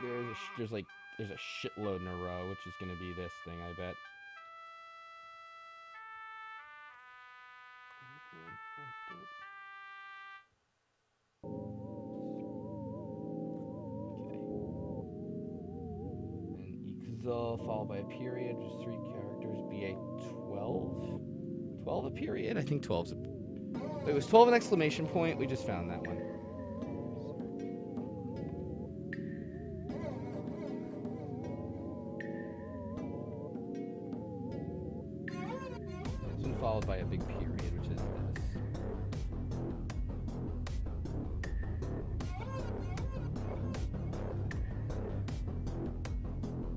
there's a shitload in a row, which is gonna be this thing, I bet. Okay. And Ikuzo followed by a period, which is 3 characters, BA 12. 12 a period? I think 12's a... It was 12 an exclamation point. We just found that one. This one followed by a big period, which is this.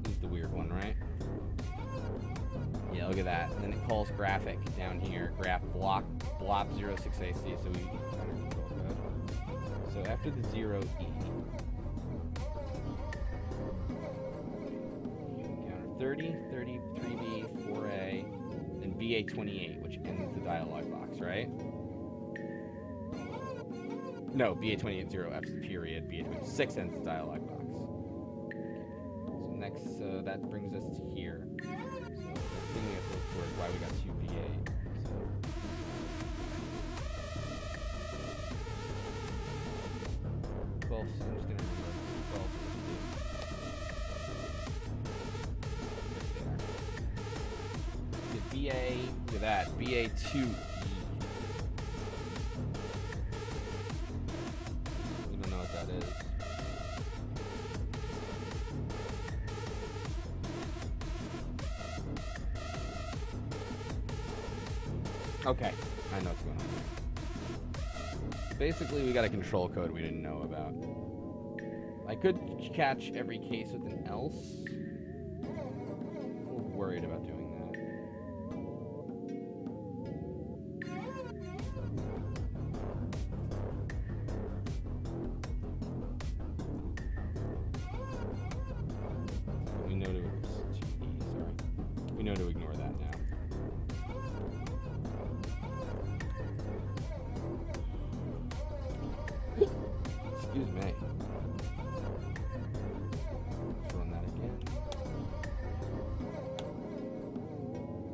This is the weird one, right? Yeah, look at that. And then it calls graphic down here. Graph block 06AC. So we counter control code. So after the 0E, counter 30, 33B, 4A, then BA28, which ends the dialog box, right? No, BA28 0 F's the period. BA26 ends the dialog box. Okay. So next, that brings us to here. So thing we we got 2 B8. So. I'm just gonna remember 12. BA, look at that, BA2E. We don't know what that is. Okay, I know what's going on here. Basically, we got a control code we didn't know about. I could catch every case with an else. I'm a little worried about doing that. We know to we know to ignore that now. Excuse me. Run that again.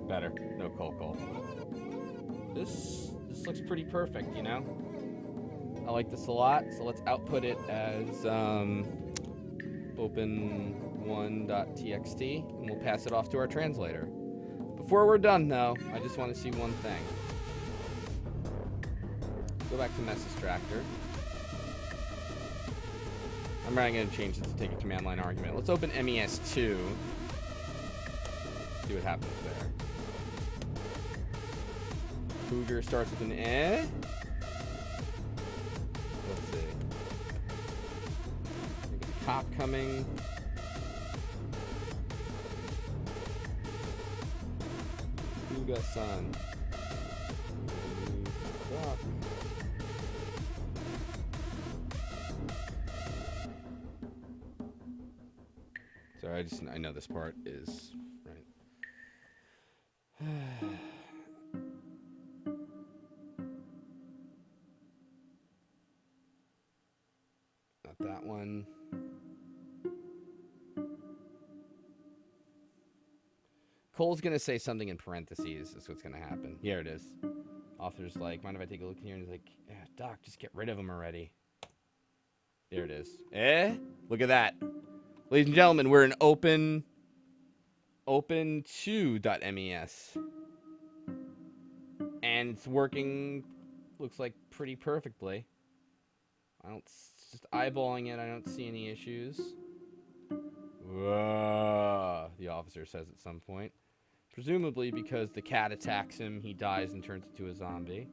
Better. No call. This looks pretty perfect, you know? I like this a lot, so let's output it as open1.txt, and we'll pass it off to our translator. Before we're done, though, I just want to see one thing. Go back to mess extractor. I'm going to change it to take a command line argument. Let's open MES2. See what happens there. Cougar starts with an eh. Let's see. Cop coming. Cougar-san. Sorry, I know this part is right. Not that one. Cole's gonna say something in parentheses. That's what's gonna happen. Here it is. Author's like, mind if I take a look here? And he's like, yeah, Doc, just get rid of him already. There it is. Eh? Look at that. Ladies and gentlemen, we're in open2.mes. And it's working, looks like pretty perfectly. Just eyeballing it, I don't see any issues. Whoa, the officer says at some point. Presumably because the cat attacks him, he dies and turns into a zombie.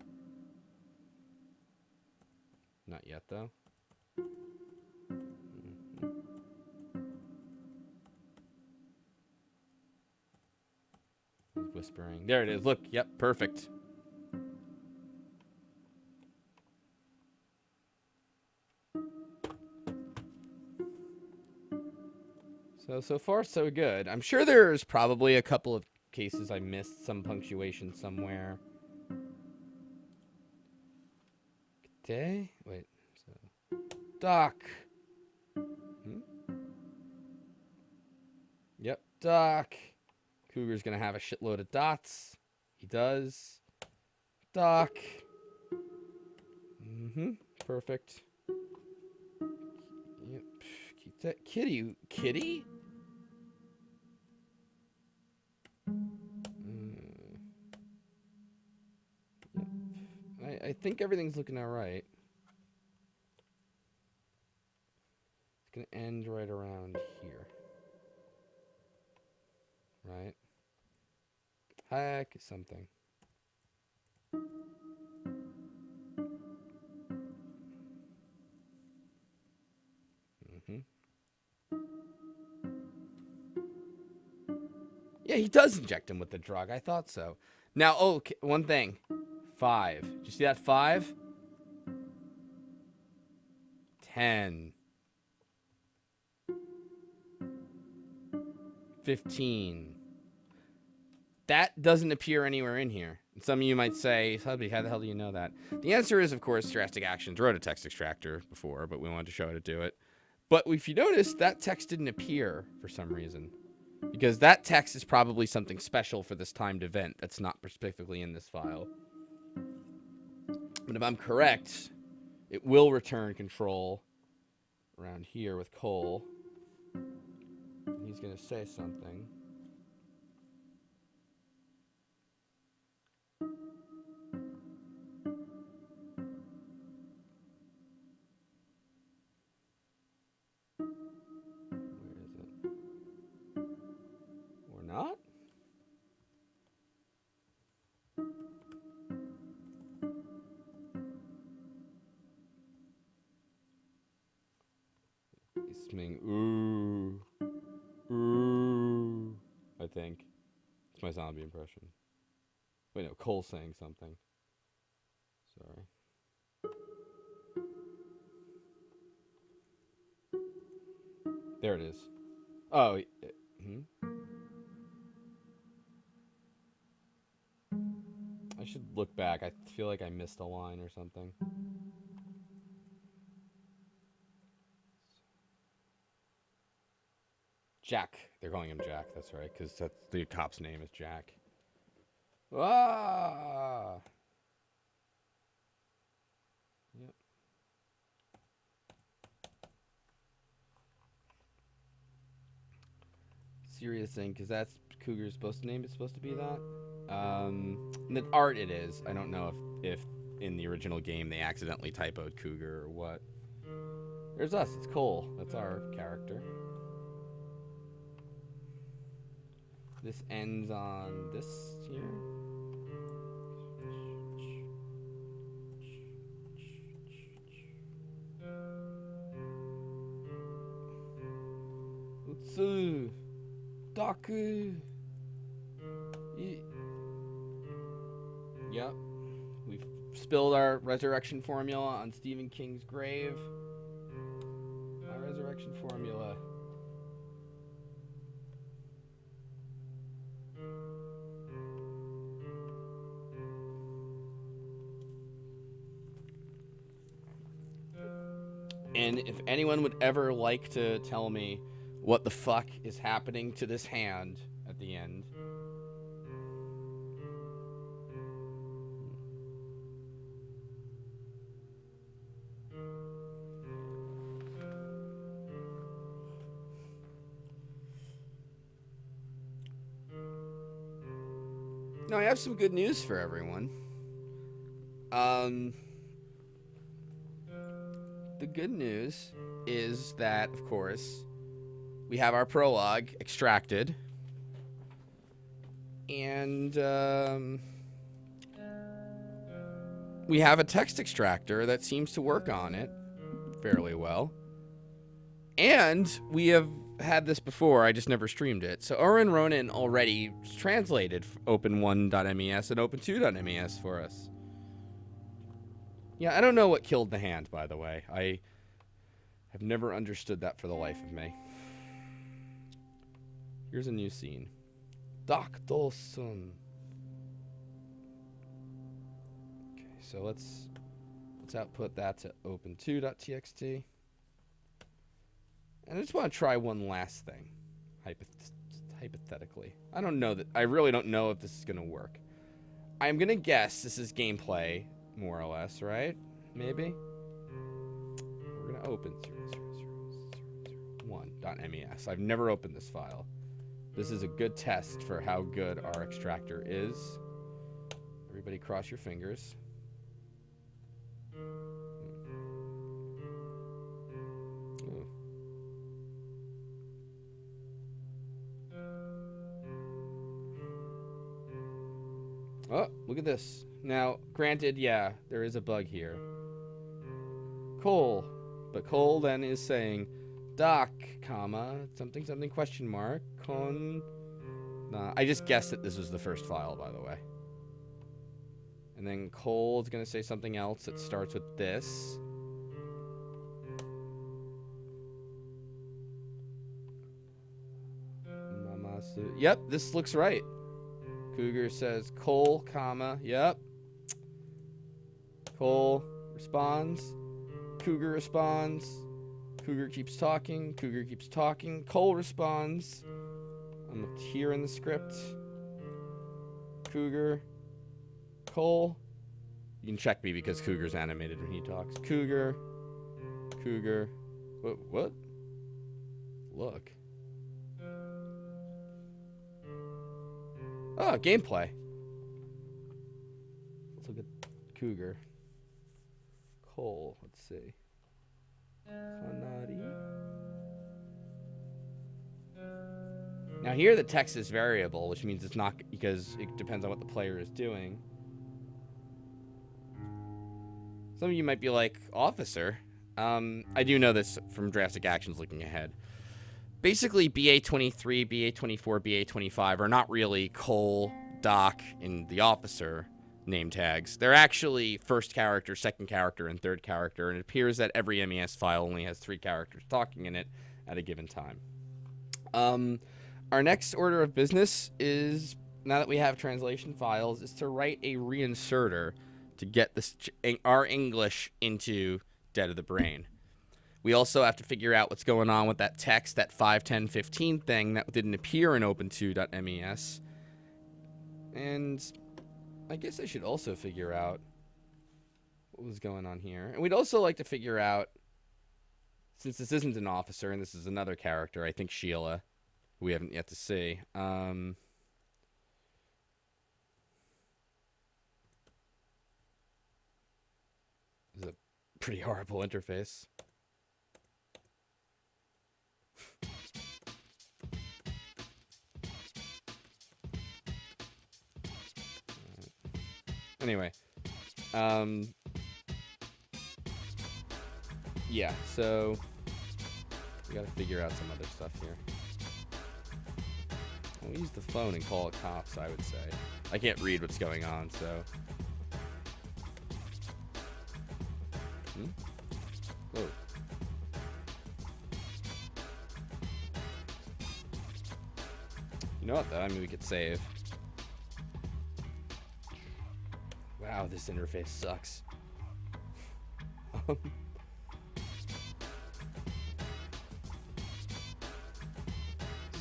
Not yet, though. He's whispering. There it is. Look. Yep. Perfect. So far, so good. I'm sure there's probably a couple of cases I missed some punctuation somewhere. Day? Wait. So, Doc. Yep. Doc. Cougar's gonna have a shitload of dots. He does. Doc. Perfect. Yep. Keep that kitty. Kitty? Yep. I think everything's looking alright. It's gonna end right around here. Right? Hack something. Yeah, he does inject him with the drug. I thought so. Now, one thing. 5. Did you see that 5? 10. 15. That doesn't appear anywhere in here. And some of you might say, Hubby, how the hell do you know that? The answer is, of course, Drastic Actions wrote a text extractor before, but we wanted to show how to do it. But if you notice, that text didn't appear for some reason. Because that text is probably something special for this timed event that's not specifically in this file. But if I'm correct, it will return control around here with Cole. He's going to say something. Where is it? Or not? He's saying, ooh. Ooh. I think. It's my zombie impression. Wait, no, Cole's saying something. Sorry. There it is. Oh, I should look back. I feel like I missed a line or something. Jack. They're calling him Jack. That's right, because that's the cop's name is Jack. Ah. Yep. Serious thing, because that's Cougar's supposed to name. It's supposed to be that. The art it is. I don't know if in the original game they accidentally typoed Cougar or what. There's us. It's Cole. That's our character. This ends on this here. Utsu. Daku. Yep. We've spilled our resurrection formula on Stephen King's grave. Our resurrection formula. And if anyone would ever like to tell me what the fuck is happening to this hand at the end. No, I have some good news for everyone. The good news is that, of course, we have our prologue extracted. And we have a text extractor that seems to work on it fairly well. And we have had this before, I just never streamed it. So Oren Ronan already translated open1.mes and open2.mes for us. Yeah, I don't know what killed the hand, by the way. I have never understood that for the life of me. Here's a new scene. Doc Dawson. Okay, so let's output that to open2.txt. And I just want to try one last thing, hypothetically. I really don't know if this is going to work. I'm going to guess this is gameplay, more or less, right? Maybe? We're going to open 0.1.mes. I've never opened this file. This is a good test for how good our extractor is. Everybody cross your fingers. Oh, look at this. Now, granted, yeah, there is a bug here. Cole. But Cole then is saying, Doc, comma, something, something, question mark, con... Nah, I just guessed that this was the first file, by the way. And then Cole is going to say something else that starts with this. Yep, this looks right. Cougar says Cole, comma, yep. Cole responds. Cougar responds. Cougar keeps talking. Cougar keeps talking. Cole responds. Almost here in the script. Cougar. Cole. You can check me because Cougar's animated when he talks. Cougar. Cougar. What? Look. Oh, gameplay. Let's look at Cougar. Cole. Let's see. Kanari. Now here the text is variable, which means it's not, because it depends on what the player is doing. Some of you might be like, officer. I do know this from Drastic Actions looking ahead. Basically, BA-23, BA-24, BA-25 are not really Cole, Doc, and the officer name tags. They're actually first character, second character, and third character, and it appears that every MES file only has 3 characters talking in it at a given time. Our next order of business is, now that we have translation files, is to write a reinserter to get this our English into Dead of the Brain. We also have to figure out what's going on with that text, that 5.10.15 thing that didn't appear in open2.mes. And I guess I should also figure out what was going on here. And we'd also like to figure out, since this isn't an officer and this is another character, I think Sheila, who we haven't yet to see. This is a pretty horrible interface. Anyway, yeah, so we gotta figure out some other stuff here. We'll use the phone and call it cops, I would say. I can't read what's going on, so. Oh. You know what, though? I mean, we could save. Wow, this interface sucks. Does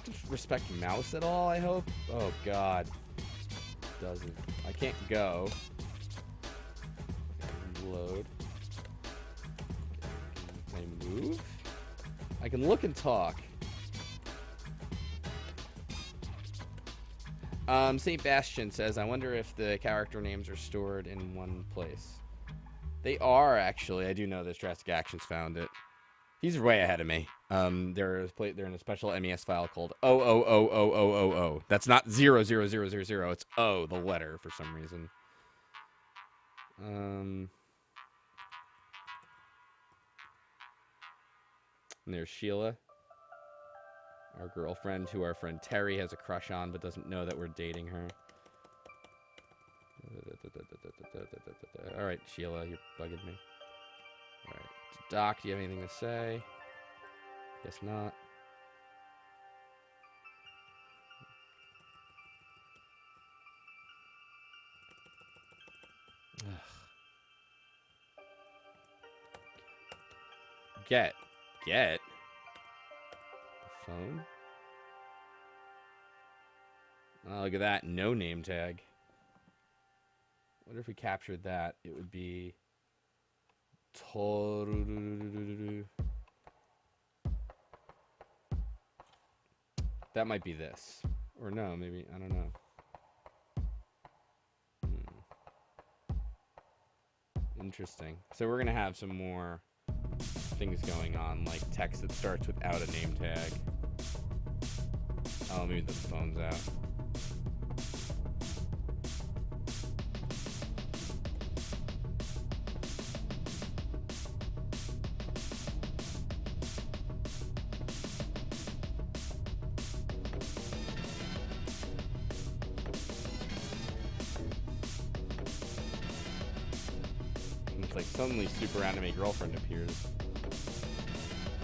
it respect mouse at all, I hope? Oh, God. It doesn't. I can't go. Load. Can I move? I can look and talk. St. Bastian says, I wonder if the character names are stored in one place. They are, actually. I do know this. Drastic Actions found it. He's way ahead of me. They're in a special MES file called 0000000. That's not 00000. It's O, the letter, for some reason. And there's Sheila, our girlfriend, who our friend Terry has a crush on, but doesn't know that we're dating her. All right, Sheila, you're bugging me. All right, Doc, do you have anything to say? Guess not. Ugh. Get. Phone. Oh, look at that. No name tag. What if we captured that? It would be... That might be this. Or no, maybe. I don't know. Interesting. So we're going to have some more things going on, like text that starts without a name tag. Oh, maybe the phone's out. And it's like suddenly Super Anime Girlfriend appears.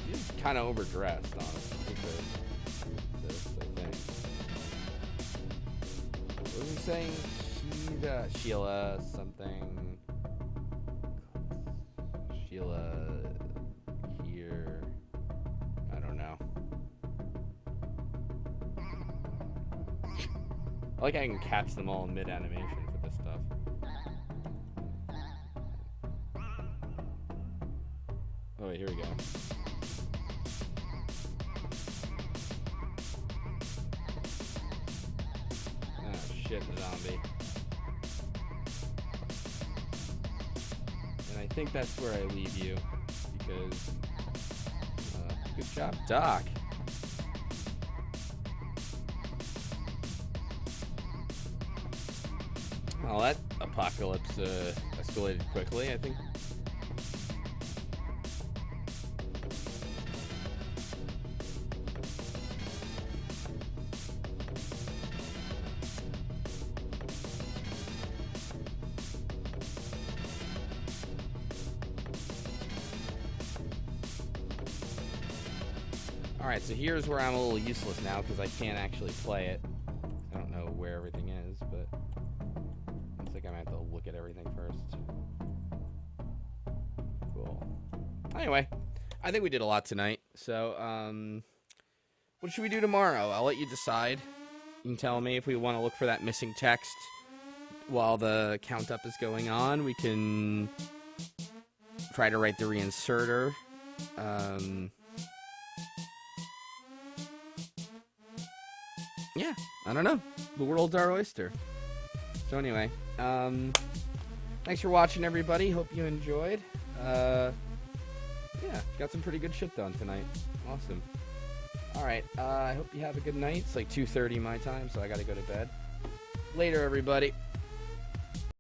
She's kind of overdressed, honestly. This, I think. What was he saying? Sheila something. Sheila here. I don't know. I like I can catch them all in mid-animation for this stuff. Oh, wait, here we go. Oh, shit, the zombie. And I think that's where I leave you, because... good job, Doc. Well, that apocalypse escalated quickly, I think. Alright, so here's where I'm a little useless now, because I can't actually play it. I don't know where everything is, but... looks like I might have to look at everything first. Cool. Anyway, I think we did a lot tonight, so, what should we do tomorrow? I'll let you decide. You can tell me if we want to look for that missing text while the count up is going on. We can try to write the reinserter. Yeah, I don't know. The world's our oyster. So anyway, thanks for watching, everybody. Hope you enjoyed. Yeah, got some pretty good shit done tonight. Awesome. Alright, I hope you have a good night. It's like 2:30 my time, so I gotta go to bed. Later, everybody.